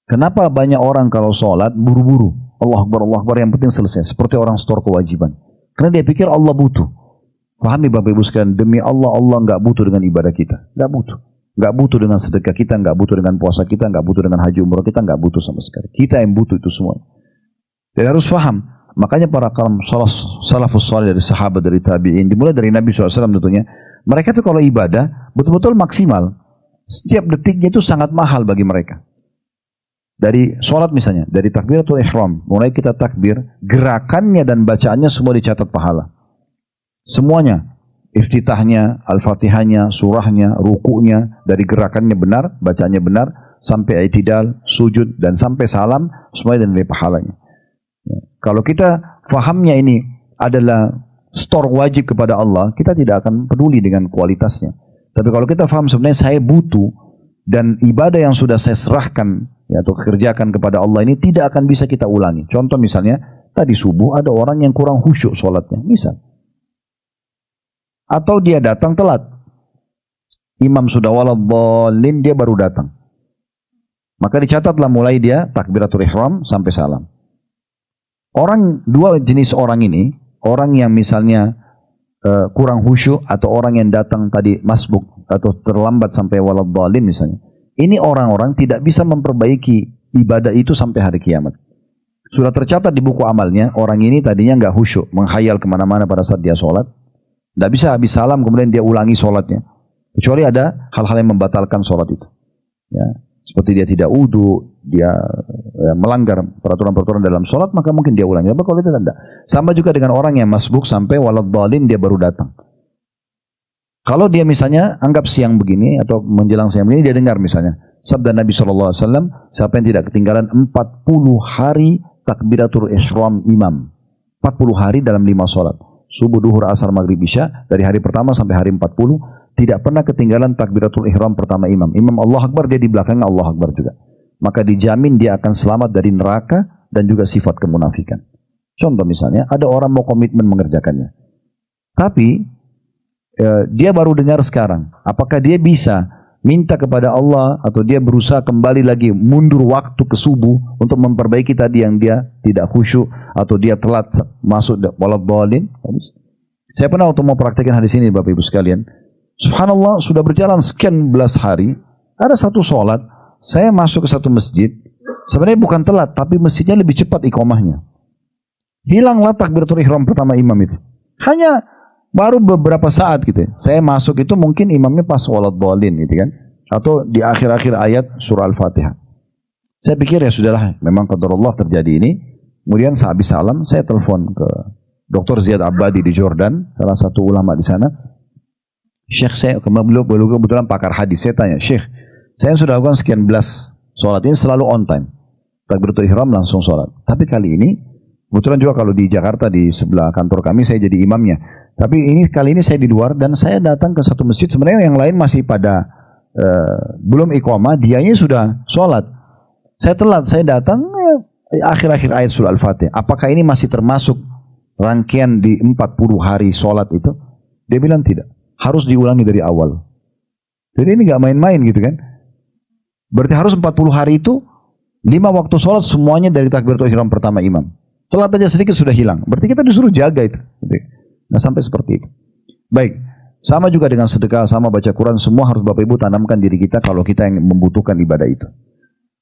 Kenapa banyak orang kalau sholat buru-buru? Allah Akbar, yang penting selesai. Seperti orang store kewajiban. Karena dia pikir Allah butuh. Pahami Bapak Ibu sekalian, demi Allah, Allah nggak butuh dengan ibadah kita. Nggak butuh. Nggak butuh dengan sedekah kita, nggak butuh dengan puasa kita, nggak butuh dengan haji umrah kita, nggak butuh sama sekali. Kita yang butuh itu semua. Dan harus paham. Makanya para kalam salafus salih dari sahabat, dari tabi'in, dimulai dari Nabi SAW tentunya, mereka itu kalau ibadah betul-betul maksimal. Setiap detiknya itu sangat mahal bagi mereka. Dari sholat misalnya, dari takbiratul ihram, mulai kita takbir, gerakannya dan bacaannya semua dicatat pahala. Semuanya, iftitahnya, al-fatihahnya, surahnya, ruku'nya, dari gerakannya benar, bacaannya benar, sampai i'tidal, sujud, dan sampai salam, semuanya dari pahalanya. Kalau kita fahamnya ini adalah store wajib kepada Allah, kita tidak akan peduli dengan kualitasnya. Tapi kalau kita faham sebenarnya saya butuh dan ibadah yang sudah saya serahkan ya, atau kerjakan kepada Allah ini tidak akan bisa kita ulangi. Contoh misalnya, tadi subuh ada orang yang kurang khusyuk sholatnya, misal. Atau dia datang telat. Imam sudah waladhdallin, dia baru datang. Maka dicatatlah mulai dia takbiratul ihram sampai salam. Dua jenis orang ini, orang yang misalnya kurang khusyuk atau orang yang datang tadi masbuk atau terlambat sampai waladhdallin misalnya. Ini orang-orang tidak bisa memperbaiki ibadah itu sampai hari kiamat. Sudah tercatat di buku amalnya, orang ini tadinya nggak khusyuk, menghayal kemana-mana pada saat dia sholat. Tidak bisa habis salam kemudian dia ulangi sholatnya. Kecuali ada hal-hal yang membatalkan sholat itu. Ya. Seperti dia tidak wudu, dia melanggar peraturan-peraturan dalam sholat, maka mungkin dia ulangi. Tapi kalau itu tidak. Sama juga dengan orang yang masbuk sampai waladhdallin dia baru datang. Kalau dia misalnya anggap siang begini atau menjelang siang begini, dia dengar misalnya sabda Nabi SAW, siapa yang tidak ketinggalan 40 hari takbiratul ihram imam. 40 hari dalam 5 sholat. Subuh, duhur, asar, maghrib, isya. Dari hari pertama sampai hari 40. Tidak pernah ketinggalan takbiratul ihram pertama imam. Imam Allah Akbar, dia di belakangnya Allah Akbar juga. Maka dijamin dia akan selamat dari neraka dan juga sifat kemunafikan. Contoh misalnya, ada orang mau komitmen mengerjakannya. Tapi, dia baru dengar sekarang. Apakah dia bisa minta kepada Allah atau dia berusaha kembali lagi mundur waktu ke subuh untuk memperbaiki tadi yang dia tidak khusyuk atau dia telat masuk waladhdallin? Saya pernah waktu mau praktekkan hadis ini Bapak Ibu sekalian. Subhanallah, sudah berjalan sekian belas hari, ada satu sholat, saya masuk ke satu masjid, sebenarnya bukan telat, tapi masjidnya lebih cepat iqamahnya. Hilanglah takbiratul ihram pertama imam itu. Hanya baru beberapa saat gitu ya. Saya masuk itu mungkin imamnya pas waladhdallin gitu kan. Atau di akhir-akhir ayat surah Al-Fatihah. Saya pikir ya sudahlah, memang qadarullah terjadi ini. Kemudian sehabis salam, saya telepon ke Dr. Ziyad Abadi di Jordan, salah satu ulama di sana. Syekh, saya kebetulan pakar hadis, saya tanya, Syekh, saya sudah lakukan sekian belas sholat ini selalu on time. takbiratul ihram langsung sholat. Tapi kali ini, kebetulan juga kalau di Jakarta di sebelah kantor kami saya jadi imamnya. Tapi kali ini saya di luar dan saya datang ke satu masjid. Sebenarnya yang lain masih pada belum iqamah, dianya sudah sholat. Saya telat, saya datang akhir-akhir ayat surah Al-Fatihah. Apakah ini masih termasuk rangkaian di 40 hari sholat itu? Dia bilang tidak, harus diulangi dari awal. Jadi ini nggak main-main gitu kan. Berarti harus 40 hari itu 5 waktu sholat semuanya dari takbiratul ihram pertama imam. Telat aja sedikit sudah hilang. Berarti kita disuruh jaga itu. Nah sampai seperti itu. Baik, sama juga dengan sedekah, sama baca Quran, semua harus Bapak Ibu tanamkan diri kita kalau kita yang membutuhkan ibadah itu.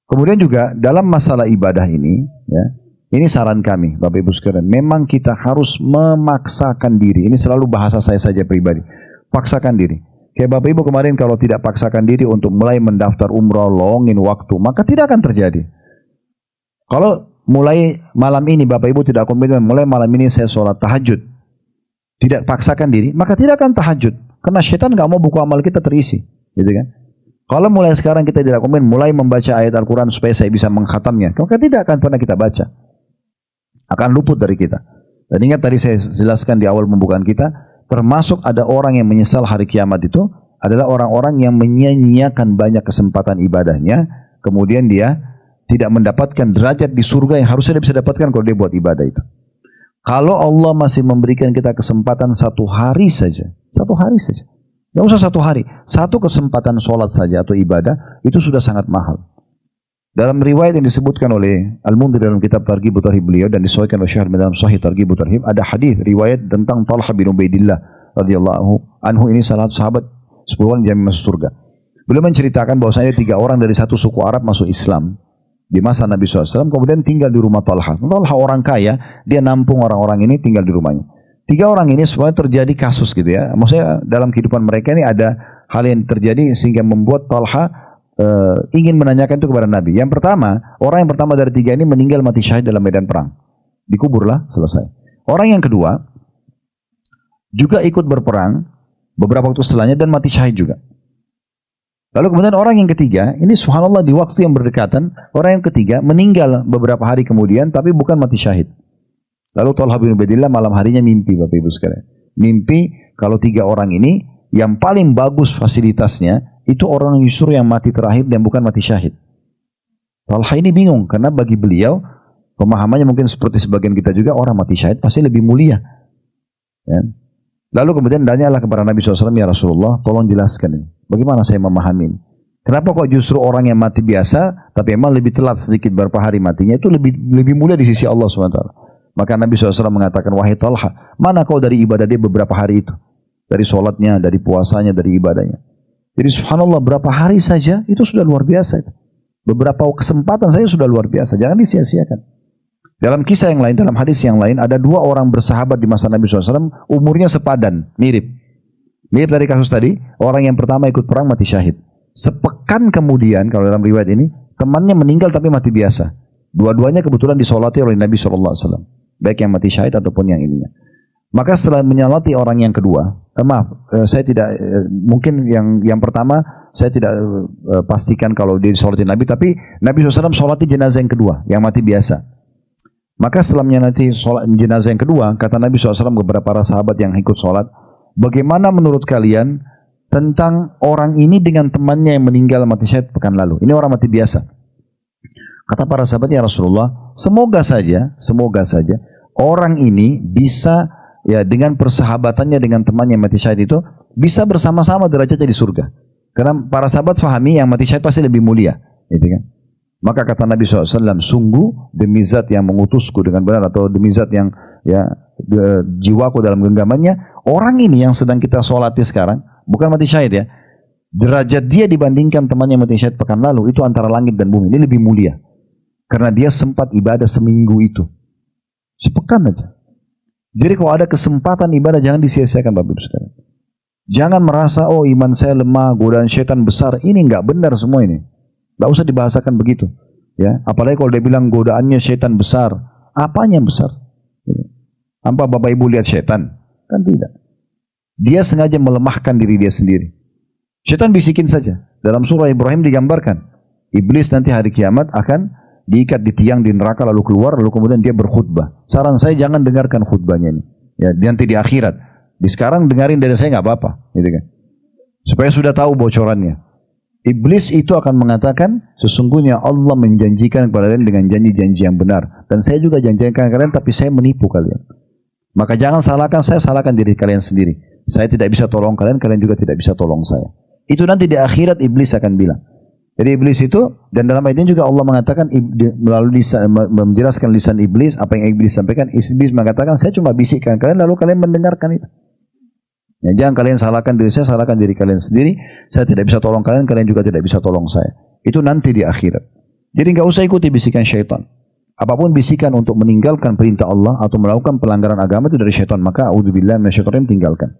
Kemudian juga dalam masalah ibadah ini, ya, ini saran kami Bapak Ibu sekalian, memang kita harus memaksakan diri. Ini selalu bahasa saya saja pribadi. Paksakan diri. Kayak Bapak Ibu kemarin kalau tidak paksakan diri untuk mulai mendaftar umrah, longin waktu, maka tidak akan terjadi. Kalau mulai malam ini Bapak Ibu tidak komitmen, mulai malam ini saya sholat tahajud, tidak paksakan diri, maka tidak akan tahajud. Karena syaitan nggak mau buku amal kita terisi, gitu kan? Kalau mulai sekarang kita tidak komitmen, mulai membaca ayat Al-Quran supaya saya bisa mengkhatamnya, maka tidak akan pernah kita baca, akan luput dari kita. Dan ingat tadi saya jelaskan di awal pembukaan kita, termasuk ada orang yang menyesal hari kiamat itu adalah orang-orang yang menyia-nyiakan banyak kesempatan ibadahnya, kemudian dia tidak mendapatkan derajat di surga yang harusnya dia bisa dapatkan kalau dia buat ibadah itu. Kalau Allah masih memberikan kita kesempatan 1 hari saja, 1 hari saja, nggak usah 1 hari, 1 kesempatan sholat saja atau ibadah itu sudah sangat mahal. Dalam riwayat yang disebutkan oleh Al-Mundhir dalam kitab Targhib Tarhib beliau dan disahihkan oleh Syekh dalam Sahih Targhib Tarhib, ada hadis riwayat tentang Talha bin Ubaidillah radhiyallahu anhu. Ini salah satu sahabat 10 orang yang masuk surga. Beliau menceritakan bahwasanya 3 orang dari satu suku Arab masuk Islam di masa Nabi SAW, kemudian tinggal di rumah Talha. Talha orang kaya, dia nampung orang-orang ini tinggal di rumahnya. 3 orang ini semuanya terjadi kasus gitu ya. Maksudnya dalam kehidupan mereka ini ada hal yang terjadi sehingga membuat Talha ingin menanyakan itu kepada Nabi. Yang pertama, orang yang pertama dari 3 ini meninggal mati syahid dalam medan perang. Dikuburlah, selesai. Orang yang kedua juga ikut berperang beberapa waktu setelahnya dan mati syahid juga. Lalu kemudian orang yang ketiga, ini subhanallah di waktu yang berdekatan, orang yang ketiga meninggal beberapa hari kemudian tapi bukan mati syahid. Lalu Talha bin Ubaidillah malam harinya mimpi, Bapak Ibu sekalian. Mimpi kalau 3 orang ini yang paling bagus fasilitasnya itu orang Yusur yang mati terakhir dan bukan mati syahid. Talha ini bingung karena bagi beliau pemahamannya mungkin seperti sebagian kita juga, orang mati syahid pasti lebih mulia. Ya. Lalu kemudian tanyalah kepada Nabi SAW, ya Rasulullah, tolong jelaskan ini. Bagaimana saya memahami ini? Kenapa kok justru orang yang mati biasa tapi memang lebih telat sedikit beberapa hari matinya itu lebih mulia di sisi Allah SWT. Maka Nabi SAW mengatakan, wahai Talha, mana kau dari ibadah dia beberapa hari itu? Dari sholatnya, dari puasanya, dari ibadahnya. Jadi subhanallah berapa hari saja itu sudah luar biasa itu. Beberapa kesempatan saja sudah luar biasa. Jangan disia-siakan. Dalam kisah yang lain, dalam hadis yang lain, ada 2 orang bersahabat di masa Nabi SAW, umurnya sepadan, mirip. Mirip dari kasus tadi, orang yang pertama ikut perang mati syahid. Sepekan kemudian, kalau dalam riwayat ini, temannya meninggal tapi mati biasa. Dua-duanya kebetulan disolati oleh Nabi SAW. Baik yang mati syahid ataupun yang ininya. Maka setelah menyolati orang yang kedua, saya tidak, mungkin yang pertama saya tidak pastikan kalau dia disolati Nabi, tapi Nabi SAW solati jenazah yang kedua, yang mati biasa. Maka setelah menyolati jenazah yang kedua, kata Nabi SAW kepada para sahabat yang ikut sholat, bagaimana menurut kalian tentang orang ini dengan temannya yang meninggal mati syahid pekan lalu? Ini orang mati biasa. Kata para sahabat, ya Rasulullah, semoga saja orang ini bisa, ya, dengan persahabatannya dengan temannya yang mati syahid itu bisa bersama-sama derajatnya di surga. Karena para sahabat fahami yang mati syahid pasti lebih mulia, gitu kan? Maka kata Nabi SAW, sungguh demi zat yang mengutusku dengan benar, atau demi zat yang, ya, jiwaku dalam genggamannya, orang ini yang sedang kita sholati sekarang bukan mati syahid, ya, derajat dia dibandingkan temannya mati syahid pekan lalu itu antara langit dan bumi. Ini lebih mulia karena dia sempat ibadah seminggu itu, sepekan aja. Jadi kalau ada kesempatan ibadah jangan disia-siakan, Bapak Ibu sekalian. Jangan merasa, oh iman saya lemah, godaan syaitan besar. Ini enggak benar semua ini. Enggak usah dibahasakan begitu. Ya, apalagi kalau dia bilang godaannya syaitan besar. Apanya yang besar? Apa Bapak Ibu lihat syaitan? Kan tidak. Dia sengaja melemahkan diri dia sendiri. Syaitan bisikin saja. Dalam surah Ibrahim digambarkan, iblis nanti hari kiamat akan, diikat di tiang di neraka lalu keluar, lalu kemudian dia berkhutbah. Saran saya jangan dengarkan khutbahnya ini. Ya, nanti di akhirat. Di sekarang dengarin dari saya nggak apa-apa, gitu kan. Supaya sudah tahu bocorannya. Iblis itu akan mengatakan, sesungguhnya Allah menjanjikan kepada kalian dengan janji-janji yang benar. Dan saya juga janjikan kalian, tapi saya menipu kalian. Maka jangan salahkan saya, salahkan diri kalian sendiri. Saya tidak bisa tolong kalian, kalian juga tidak bisa tolong saya. Itu nanti di akhirat iblis akan bilang. Jadi iblis itu, dan dalam ayat ini juga Allah mengatakan, melalui lisan, menjelaskan lisan iblis, apa yang iblis sampaikan, iblis mengatakan, saya cuma bisikkan kalian, lalu kalian mendengarkan itu. Ya, jangan kalian salahkan diri saya, salahkan diri kalian sendiri. Saya tidak bisa tolong kalian, kalian juga tidak bisa tolong saya. Itu nanti di akhirat. Jadi nggak usah ikuti bisikan syaitan. Apapun bisikan untuk meninggalkan perintah Allah atau melakukan pelanggaran agama itu dari syaitan, maka a'udzubillahi minasyaitonir rajim, tinggalkan.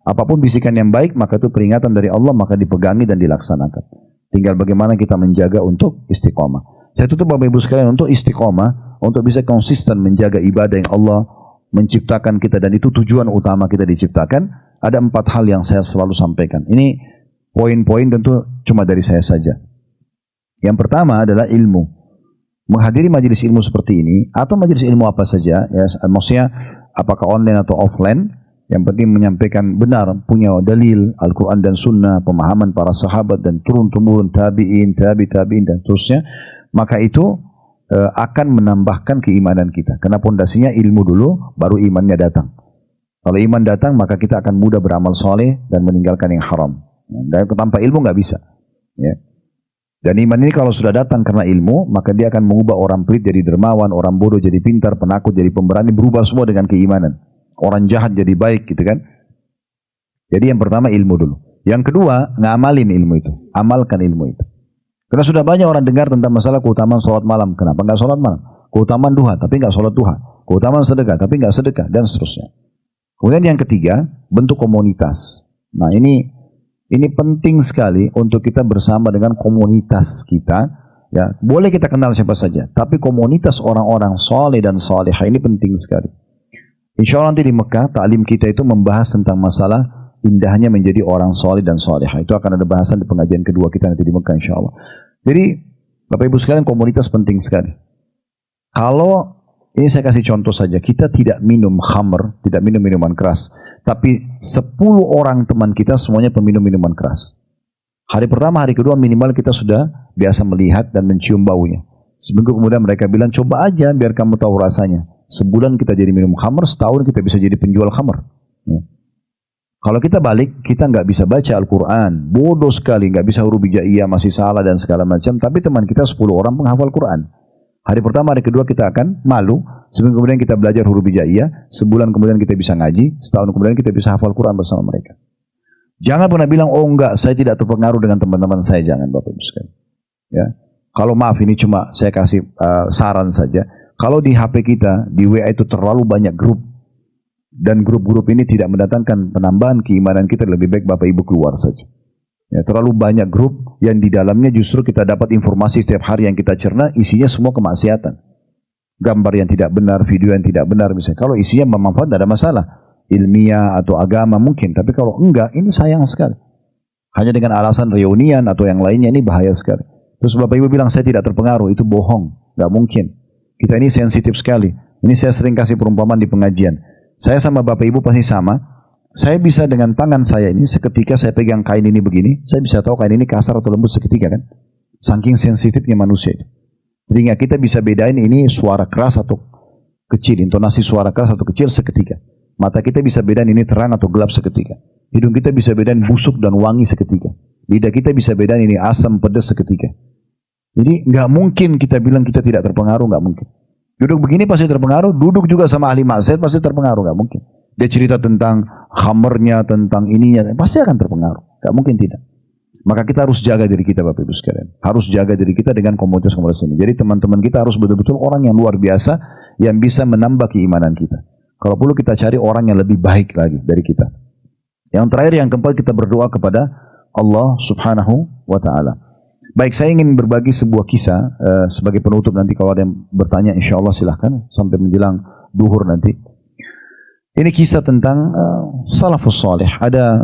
Apapun bisikan yang baik, maka itu peringatan dari Allah, maka dipegangi dan dilaksanakan. Tinggal bagaimana kita menjaga untuk istiqomah. Saya tutup Bapak Ibu sekalian, untuk istiqomah, untuk bisa konsisten menjaga ibadah yang Allah menciptakan kita, dan itu tujuan utama kita diciptakan. Ada 4 hal yang saya selalu sampaikan. Ini poin-poin tentu cuma dari saya saja. Yang pertama adalah ilmu. Menghadiri majelis ilmu seperti ini, atau majelis ilmu apa saja, ya, maksudnya apakah online atau offline, yang penting menyampaikan benar, punya dalil, Al-Quran dan Sunnah, pemahaman para sahabat, dan turun-temurun tabi'in, tabi'in, dan terusnya, maka itu akan menambahkan keimanan kita. Karena pondasinya ilmu dulu, baru imannya datang. Kalau iman datang, maka kita akan mudah beramal soleh dan meninggalkan yang haram. Dan tanpa ilmu nggak bisa. Ya. Dan iman ini kalau sudah datang karena ilmu, maka dia akan mengubah orang pelit jadi dermawan, orang bodoh jadi pintar, penakut jadi pemberani, berubah semua dengan keimanan. Orang jahat jadi baik, gitu kan. Jadi yang pertama ilmu dulu. Yang kedua, ngamalin ilmu itu. Amalkan ilmu itu. Karena sudah banyak orang dengar tentang masalah keutamaan sholat malam. Kenapa nggak sholat malam? Keutamaan duha, tapi nggak sholat duha. Keutamaan sedekah, tapi nggak sedekah, dan seterusnya. Kemudian yang ketiga, bentuk komunitas. Nah ini penting sekali untuk kita bersama dengan komunitas kita. Ya, boleh kita kenal siapa saja, tapi komunitas orang-orang soleh dan solehah ini penting sekali. Insya Allah nanti di Mekah, ta'lim kita itu membahas tentang masalah indahnya menjadi orang soleh dan solehah. Itu akan ada bahasan di pengajian kedua kita nanti di Mekah insya Allah. Jadi, Bapak Ibu sekalian, komunitas penting sekali. Kalau ini saya kasih contoh saja, kita tidak minum khamr, tidak minum minuman keras. Tapi 10 orang teman kita semuanya peminum minuman keras. Hari pertama, hari kedua minimal kita sudah biasa melihat dan mencium baunya. Seminggu kemudian mereka bilang, coba aja biar kamu tahu rasanya. Sebulan kita jadi minum khamr, setahun kita bisa jadi penjual khamr. Ya. Kalau kita balik, kita nggak bisa baca Al-Quran. Bodoh sekali, nggak bisa huruf hijaiyah, masih salah dan segala macam. Tapi teman kita 10 orang penghafal Quran. Hari pertama, hari kedua kita akan malu. Seminggu kemudian kita belajar huruf hijaiyah. Sebulan kemudian kita bisa ngaji. Setahun kemudian kita bisa hafal Quran bersama mereka. Jangan pernah bilang, oh enggak, saya tidak terpengaruh dengan teman-teman saya. Jangan Bapak Ibu sekalian. Ya. Kalau maaf, ini cuma saya kasih saran saja. Kalau di HP kita, di WA itu terlalu banyak grup. Dan grup-grup ini tidak mendatangkan penambahan keimanan kita, lebih baik Bapak Ibu keluar saja. Ya, terlalu banyak grup yang di dalamnya justru kita dapat informasi setiap hari yang kita cerna, isinya semua kemaksiatan. Gambar yang tidak benar, video yang tidak benar misalnya. Kalau isinya bermanfaat, tidak ada masalah. Ilmiah atau agama mungkin. Tapi kalau enggak, ini sayang sekali. Hanya dengan alasan reunian atau yang lainnya, ini bahaya sekali. Terus Bapak Ibu bilang, saya tidak terpengaruh. Itu bohong. Nggak mungkin. Kita ini sensitif sekali. Ini saya sering kasih perumpamaan di pengajian. Saya sama Bapak Ibu pasti sama. Saya bisa dengan tangan saya ini, seketika saya pegang kain ini begini, saya bisa tahu kain ini kasar atau lembut seketika kan. Saking sensitifnya manusia itu. Jadi kita bisa bedain ini suara keras atau kecil, intonasi suara keras atau kecil seketika. Mata kita bisa bedain ini terang atau gelap seketika. Hidung kita bisa bedain busuk dan wangi seketika. Lidah kita bisa bedain ini asam, pedas seketika. Jadi nggak mungkin kita bilang kita tidak terpengaruh, nggak mungkin. Duduk begini pasti terpengaruh, duduk juga sama ahli maksiat pasti terpengaruh, nggak mungkin. Dia cerita tentang khamernya, tentang ininya, pasti akan terpengaruh. Gak mungkin tidak. Maka kita harus jaga diri kita Bapak Ibu sekalian. Harus jaga diri kita dengan komunitas-komunitas ini. Jadi teman-teman kita harus betul-betul orang yang luar biasa, yang bisa menambah keimanan kita. Kalau perlu kita cari orang yang lebih baik lagi dari kita. Yang terakhir, yang keempat, kita berdoa kepada Allah Subhanahu wa Ta'ala. Baik, saya ingin berbagi sebuah kisah sebagai penutup. Nanti kalau ada yang bertanya, insya Allah silahkan sampai menjelang duhur nanti. Ini kisah tentang salafus salih. Ada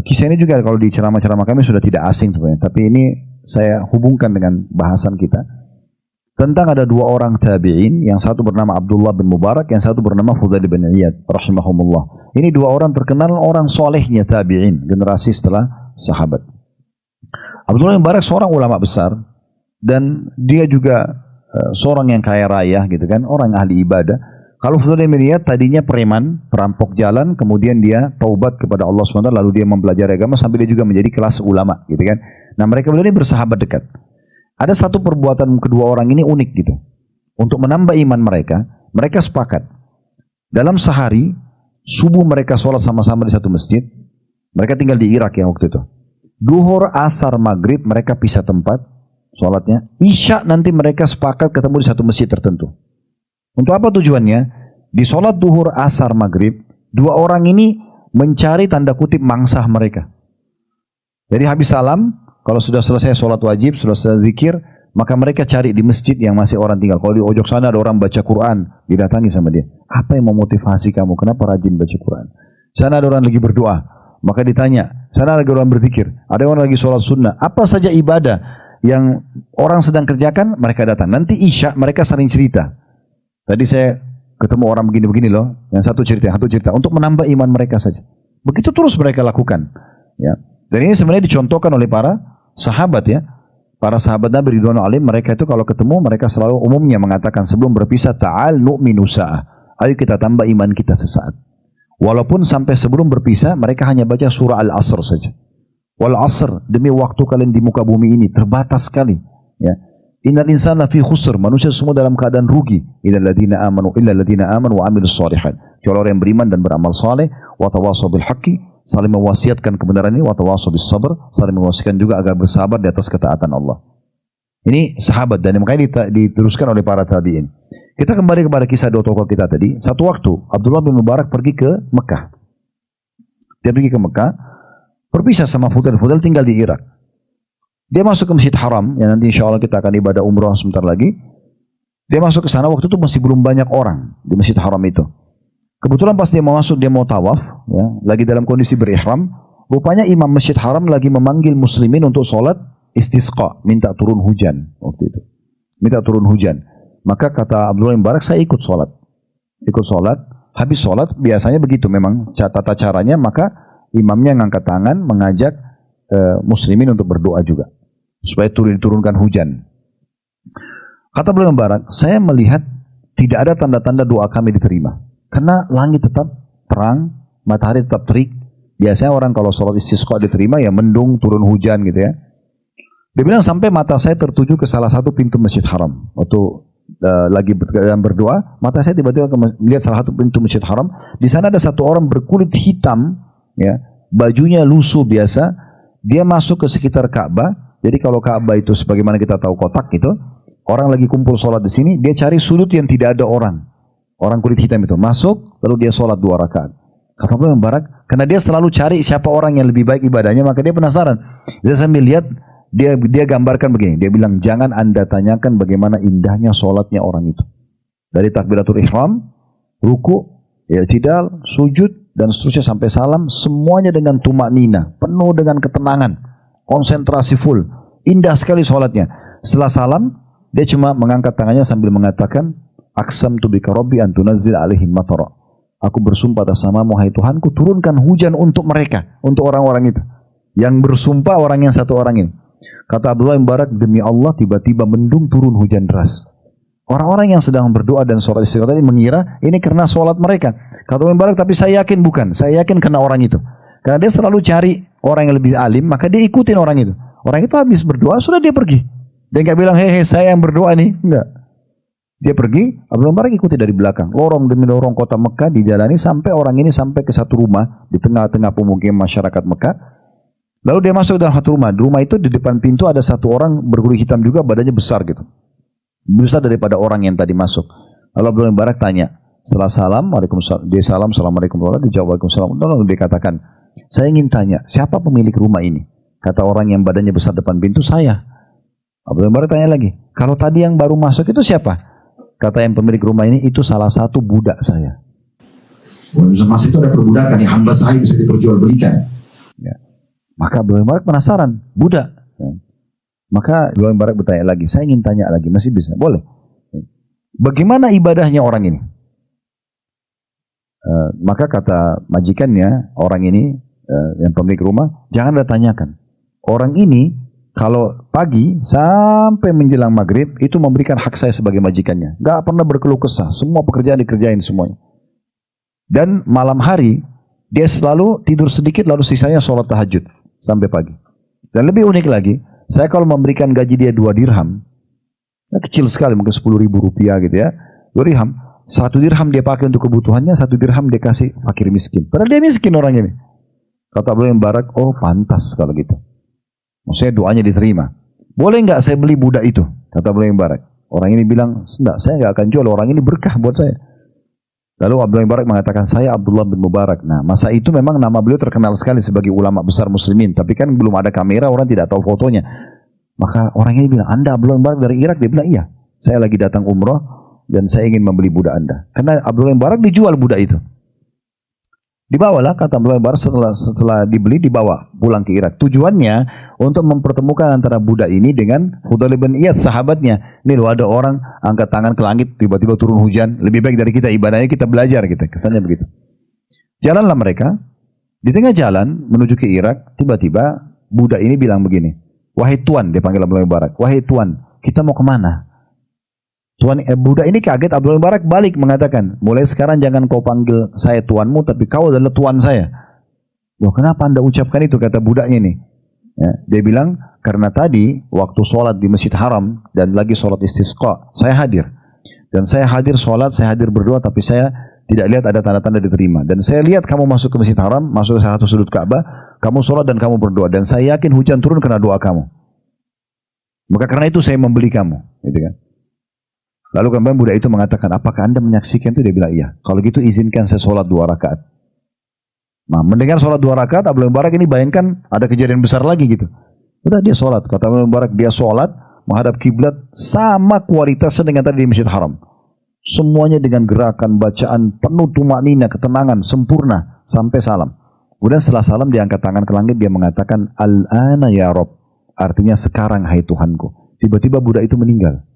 kisah ini juga kalau di ceramah-ceramah kami sudah tidak asing sebenarnya. Tapi ini saya hubungkan dengan bahasan kita. tentang ada dua orang tabi'in, yang satu bernama Abdullah bin Mubarak, yang satu bernama Fudail bin Iyad rahimahumullah. Ini dua orang terkenal orang solehnya tabi'in, generasi setelah sahabat. Abdullah bin Mubarak seorang ulama besar, dan dia juga seorang yang kaya raya gitu kan, orang ahli ibadah. Kalau Fudail bin Iyad tadinya preman, perampok jalan, kemudian dia taubat kepada Allah SWT, lalu dia mempelajari agama sampai dia juga menjadi kelas ulama gitu kan. Nah, mereka berdua ini bersahabat dekat. Ada satu perbuatan kedua orang ini unik gitu. Untuk menambah iman mereka, mereka sepakat. Dalam sehari, subuh mereka sholat sama-sama di satu masjid. Mereka tinggal di Irak ya waktu itu. Duhur, asar, maghrib, mereka pisah tempat sholatnya. Isya nanti mereka sepakat ketemu di satu masjid tertentu. Untuk apa tujuannya? Di sholat duhur, asar, maghrib, dua orang ini mencari tanda kutip mangsa mereka. Jadi habis salam, kalau sudah selesai sholat wajib, sudah selesai zikir, maka mereka cari di masjid yang masih orang tinggal. Kalau di ojok sana ada orang baca Quran, didatangi sama dia. Apa yang memotivasi kamu? Kenapa rajin baca Quran? Sana ada orang lagi berdoa, maka ditanya. Sana ada orang berzikir, ada orang lagi sholat sunnah. Apa saja ibadah yang orang sedang kerjakan, mereka datang. Nanti Isya mereka sering cerita. Tadi saya ketemu orang begini-begini loh. Yang satu cerita, untuk menambah iman mereka saja. Begitu terus mereka lakukan. Ya. Dan ini sebenarnya dicontohkan oleh para sahabat ya. Para sahabat Nabi ridwan alim, mereka itu kalau ketemu mereka selalu umumnya mengatakan sebelum berpisah, ta'al nu'minu sa'ah. Ayo kita tambah iman kita sesaat. Walaupun sampai sebelum berpisah mereka hanya baca surah Al-Asr saja. Wal asr, demi waktu kalian di muka bumi ini terbatas sekali ya. Innal insana fi khusr, manusia semua dalam keadaan rugi. Illal ladzina amanu wa amilus shalihat. Kecuali orang yang beriman dan beramal saleh, wa tawassaw bil haqqi, saling mewasiatkan kebenaran ini, wa tawassaw bis sabr, saling mewasiatkan juga agar bersabar di atas ketaatan Allah. Ini sahabat, dan makanya diteruskan oleh para tabi'in. Kita kembali kepada kisah dua tokoh kita tadi. Satu waktu Abdullah bin Mubarak pergi ke Mekah. Dia pergi ke Mekah, berpisah sama Fudail. Fudail tinggal di Irak. Dia masuk ke Masjid Haram, yang nanti insya Allah kita akan ibadah umrah sebentar lagi. Dia masuk ke sana, waktu itu masih belum banyak orang di Masjid Haram itu. Kebetulan pas dia mau masuk, dia mau tawaf, ya, lagi dalam kondisi berihram. Rupanya imam Masjid Haram lagi memanggil muslimin untuk sholat istisqa, minta turun hujan waktu itu. Minta turun hujan. Maka kata Abdullah bin Mubarak, saya ikut sholat. Ikut sholat, habis sholat, biasanya begitu memang tata caranya, maka imamnya ngangkat tangan, mengajak muslimin untuk berdoa juga. Supaya diturunkan hujan. Kata Abdullah bin Mubarak, saya melihat tidak ada tanda-tanda doa kami diterima. Karena langit tetap terang, matahari tetap terik. Biasanya orang kalau sholat istisqa diterima, ya mendung, turun hujan gitu ya. Dia bilang sampai mata saya tertuju ke salah satu pintu Masjid Haram. Waktu lagi berdoa, mata saya tiba-tiba melihat salah satu pintu Masjid Haram. Di sana ada satu orang berkulit hitam, ya, bajunya lusuh biasa. Dia masuk ke sekitar Ka'bah. Jadi kalau Ka'bah itu sebagaimana kita tahu kotak gitu, orang lagi kumpul sholat di sini, dia cari sudut yang tidak ada orang. Orang kulit hitam itu masuk, lalu dia sholat 2 rakaat. Kata Abdullah bin Mubarak, karena dia selalu cari siapa orang yang lebih baik ibadahnya, maka dia penasaran. Dia sambil lihat, dia gambarkan begini. Dia bilang, jangan anda tanyakan bagaimana indahnya sholatnya orang itu. Dari takbiratul ihram, ruku, i'tidal, sujud, dan seterusnya sampai salam, semuanya dengan tumak nina, penuh dengan ketenangan, konsentrasi full, indah sekali sholatnya. Setelah salam, dia cuma mengangkat tangannya sambil mengatakan, aqsamtu bika rabbi an tunazzil alaihim matara. Aku bersumpah atas namamu, hai Tuhanku, turunkan hujan untuk mereka, untuk orang-orang itu. Yang bersumpah orang yang satu orang ini. Kata Abdullah bin Mubarak, demi Allah tiba-tiba mendung turun hujan deras. Orang-orang yang sedang berdoa dan sholat istighfar tadi mengira ini karena sholat mereka. Kata Abdullah bin Mubarak, tapi saya yakin bukan. Saya yakin karena orang itu. Karena dia selalu cari orang yang lebih alim, maka dia ikutin orang itu. Orang itu habis berdoa, sudah dia pergi. Dia nggak bilang, hehe saya yang berdoa nih. Enggak. Dia pergi, Abdullah bin Mubarak ikuti dari belakang. Lorong demi lorong kota Mekah dijalani sampai orang ini sampai ke satu rumah di tengah-tengah pemukiman masyarakat Mekah. Lalu dia masuk dalam satu rumah. Di rumah itu di depan pintu ada satu orang berkulit hitam juga, badannya besar gitu. Besar daripada orang yang tadi masuk. Lalu Abdullah bin Mubarak tanya. Setelah salam, waalaikumsalam. Dia salam, assalamualaikum warahmatullahi wabarakatuh. Dia jawab waalaikumsalam. Lalu dia katakan, saya ingin tanya, siapa pemilik rumah ini? Kata orang yang badannya besar depan pintu, saya. Abdullah bin Mubarak tanya lagi, kalau tadi yang baru masuk itu siapa? Kata yang pemilik rumah ini, itu salah satu budak saya. Mas itu ada perbudakan yang hamba saya bisa diperjualbelikan. Ya. Maka Abdullah bin Mubarak penasaran, budak. Ya. Maka Abdullah bin Mubarak bertanya lagi, saya ingin tanya lagi, masih bisa? Boleh. Bagaimana ibadahnya orang ini? Maka kata majikannya, orang ini yang pemilik rumah, jangan Anda tanyakan. Orang ini kalau pagi sampai menjelang maghrib itu memberikan hak saya sebagai majikannya. Gak pernah berkeluh kesah, semua pekerjaan dikerjain semuanya. Dan malam hari dia selalu tidur sedikit lalu sisanya sholat tahajud sampai pagi. Dan lebih unik lagi, saya kalau memberikan gaji dia 2 dirham, ya kecil sekali, mungkin 10.000 rupiah gitu ya, 2 dirham. 1 dirham dia pakai untuk kebutuhannya, 1 dirham dia kasih fakir miskin. Padahal dia miskin orang ini. Kata Abdullah bin Mubarak, oh pantas kalau gitu. Maksudnya doanya diterima. Boleh nggak saya beli budak itu? Kata Abdullah bin Mubarak. Orang ini bilang, enggak, saya nggak akan jual. Orang ini berkah buat saya. Lalu Abdullah bin Mubarak mengatakan, saya Abdullah bin Mubarak. Nah, masa itu memang nama beliau terkenal sekali sebagai ulama besar muslimin. Tapi kan belum ada kamera, orang tidak tahu fotonya. Maka orang ini bilang, Anda Abdullah bin Mubarak dari Irak? Dia bilang, iya. Saya lagi datang umrah dan saya ingin membeli budak Anda. Karena Abdullah bin Mubarak dijual budak itu. Dibawalah, kata Abdullah bin Mubarak, setelah dibeli, dibawa pulang ke Irak. Tujuannya untuk mempertemukan antara budak ini dengan Fudail bin Iyad, sahabatnya. Ini loh, ada orang angkat tangan ke langit, tiba-tiba turun hujan. Lebih baik dari kita, ibadahnya kita belajar gitu. Kesannya begitu. Jalanlah mereka. Di tengah jalan menuju ke Irak, tiba-tiba budak ini bilang begini, wahai Tuan, dia panggil Abdullah bin Mubarak, wahai Tuan, kita mau kemana? Budak ini kaget. Abdullah bin Mubarak balik mengatakan, mulai sekarang jangan kau panggil saya tuanmu, tapi kau adalah tuan saya. Loh, kenapa Anda ucapkan itu? Kata budaknya ini. Ya, dia bilang, karena tadi waktu sholat di Masjid Haram dan lagi sholat istisqa, saya hadir. Dan saya hadir sholat, saya hadir berdoa, tapi saya tidak lihat ada tanda-tanda diterima. Dan saya lihat kamu masuk ke Masjid Haram, masuk ke salah satu sudut Ka'bah, kamu sholat dan kamu berdoa. Dan saya yakin hujan turun karena doa kamu. Maka karena itu saya membeli kamu. Gitu kan. Lalu kemudian budak itu mengatakan, apakah Anda menyaksikan itu? Dia bilang, iya. Kalau gitu izinkan saya sholat 2 rakaat. Nah, mendengar sholat 2 rakaat, Abdullah bin Mubarak ini bayangkan ada kejadian besar lagi gitu. Udah dia sholat. Kata Abdullah bin Mubarak, dia sholat menghadap kiblat sama kualitasnya dengan tadi di Masjid Haram. Semuanya dengan gerakan, bacaan, penuh tumaknina, ketenangan, sempurna, sampai salam. Kemudian setelah salam, dia angkat tangan ke langit, dia mengatakan, Al-ana ya Rabb. Artinya sekarang, hai Tuhanku. Tiba-tiba budak itu meninggal.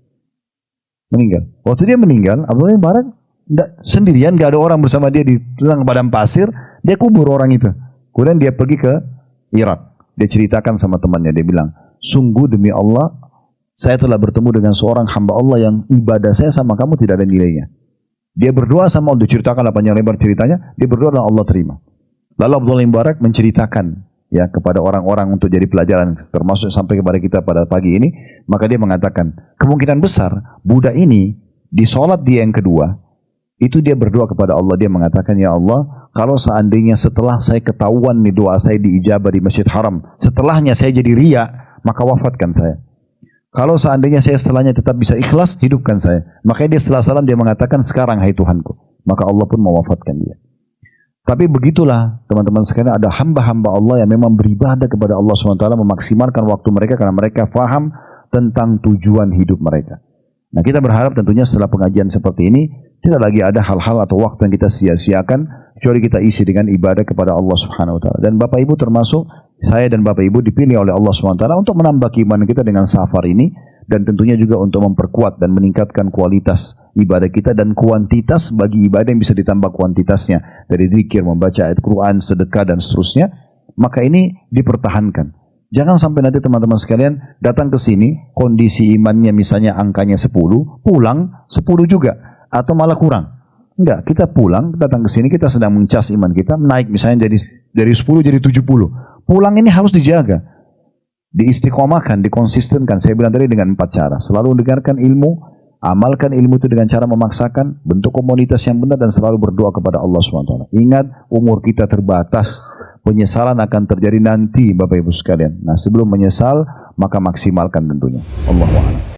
Waktu dia meninggal, Abdullah bin Mubarak sendirian, gak ada orang bersama dia di padang pasir. Dia kubur orang itu. Kemudian dia pergi ke Irak. Dia ceritakan sama temannya. Dia bilang, sungguh demi Allah, saya telah bertemu dengan seorang hamba Allah yang ibadah saya sama kamu tidak ada nilainya. Dia berdoa sama Allah. Diceritakan panjang lebar ceritanya. Dia berdoa dan Allah terima. Lalu Abdullah bin Mubarak menceritakan ya kepada orang-orang untuk jadi pelajaran, termasuk sampai kepada kita pada pagi ini. Maka dia mengatakan, kemungkinan besar budak ini di sholat dia yang kedua itu dia berdoa kepada Allah. Dia mengatakan, ya Allah, kalau seandainya setelah saya ketahuan nih doa saya diijabah di Masjid Haram, setelahnya saya jadi riya, maka wafatkan saya. Kalau seandainya saya setelahnya tetap bisa ikhlas, hidupkan saya. Makanya dia setelah salam dia mengatakan, sekarang hai Tuhanku. Maka Allah pun mewafatkan dia. Tapi begitulah teman-teman sekalian, ada hamba-hamba Allah yang memang beribadah kepada Allah SWT, memaksimalkan waktu mereka karena mereka faham tentang tujuan hidup mereka. Nah, kita berharap tentunya setelah pengajian seperti ini, tidak lagi ada hal-hal atau waktu yang kita sia-siakan, kecuali kita isi dengan ibadah kepada Allah Subhanahu Wa Taala. Dan Bapak Ibu termasuk saya dan Bapak Ibu dipilih oleh Allah Subhanahu Wa Taala untuk menambah keimanan kita dengan safar ini, dan tentunya juga untuk memperkuat dan meningkatkan kualitas ibadah kita dan kuantitas bagi ibadah yang bisa ditambah kuantitasnya dari zikir, membaca ayat Quran, sedekah dan seterusnya. Maka ini dipertahankan. Jangan sampai nanti teman-teman sekalian datang ke sini kondisi imannya misalnya angkanya 10, pulang 10 juga atau malah kurang. Enggak, kita pulang datang ke sini kita sedang mencas iman kita naik misalnya dari 10 jadi 70. Pulang ini harus dijaga. Diistiqomahkan, dikonsistenkan. Saya bilang tadi dengan 4 cara. Selalu dengarkan ilmu, amalkan ilmu itu dengan cara memaksakan, bentuk komunitas yang benar dan selalu berdoa kepada Allah SWT. Ingat, umur kita terbatas. Penyesalan akan terjadi nanti Bapak Ibu sekalian. Nah, sebelum menyesal, maka maksimalkan tentunya. Allahu a'lam.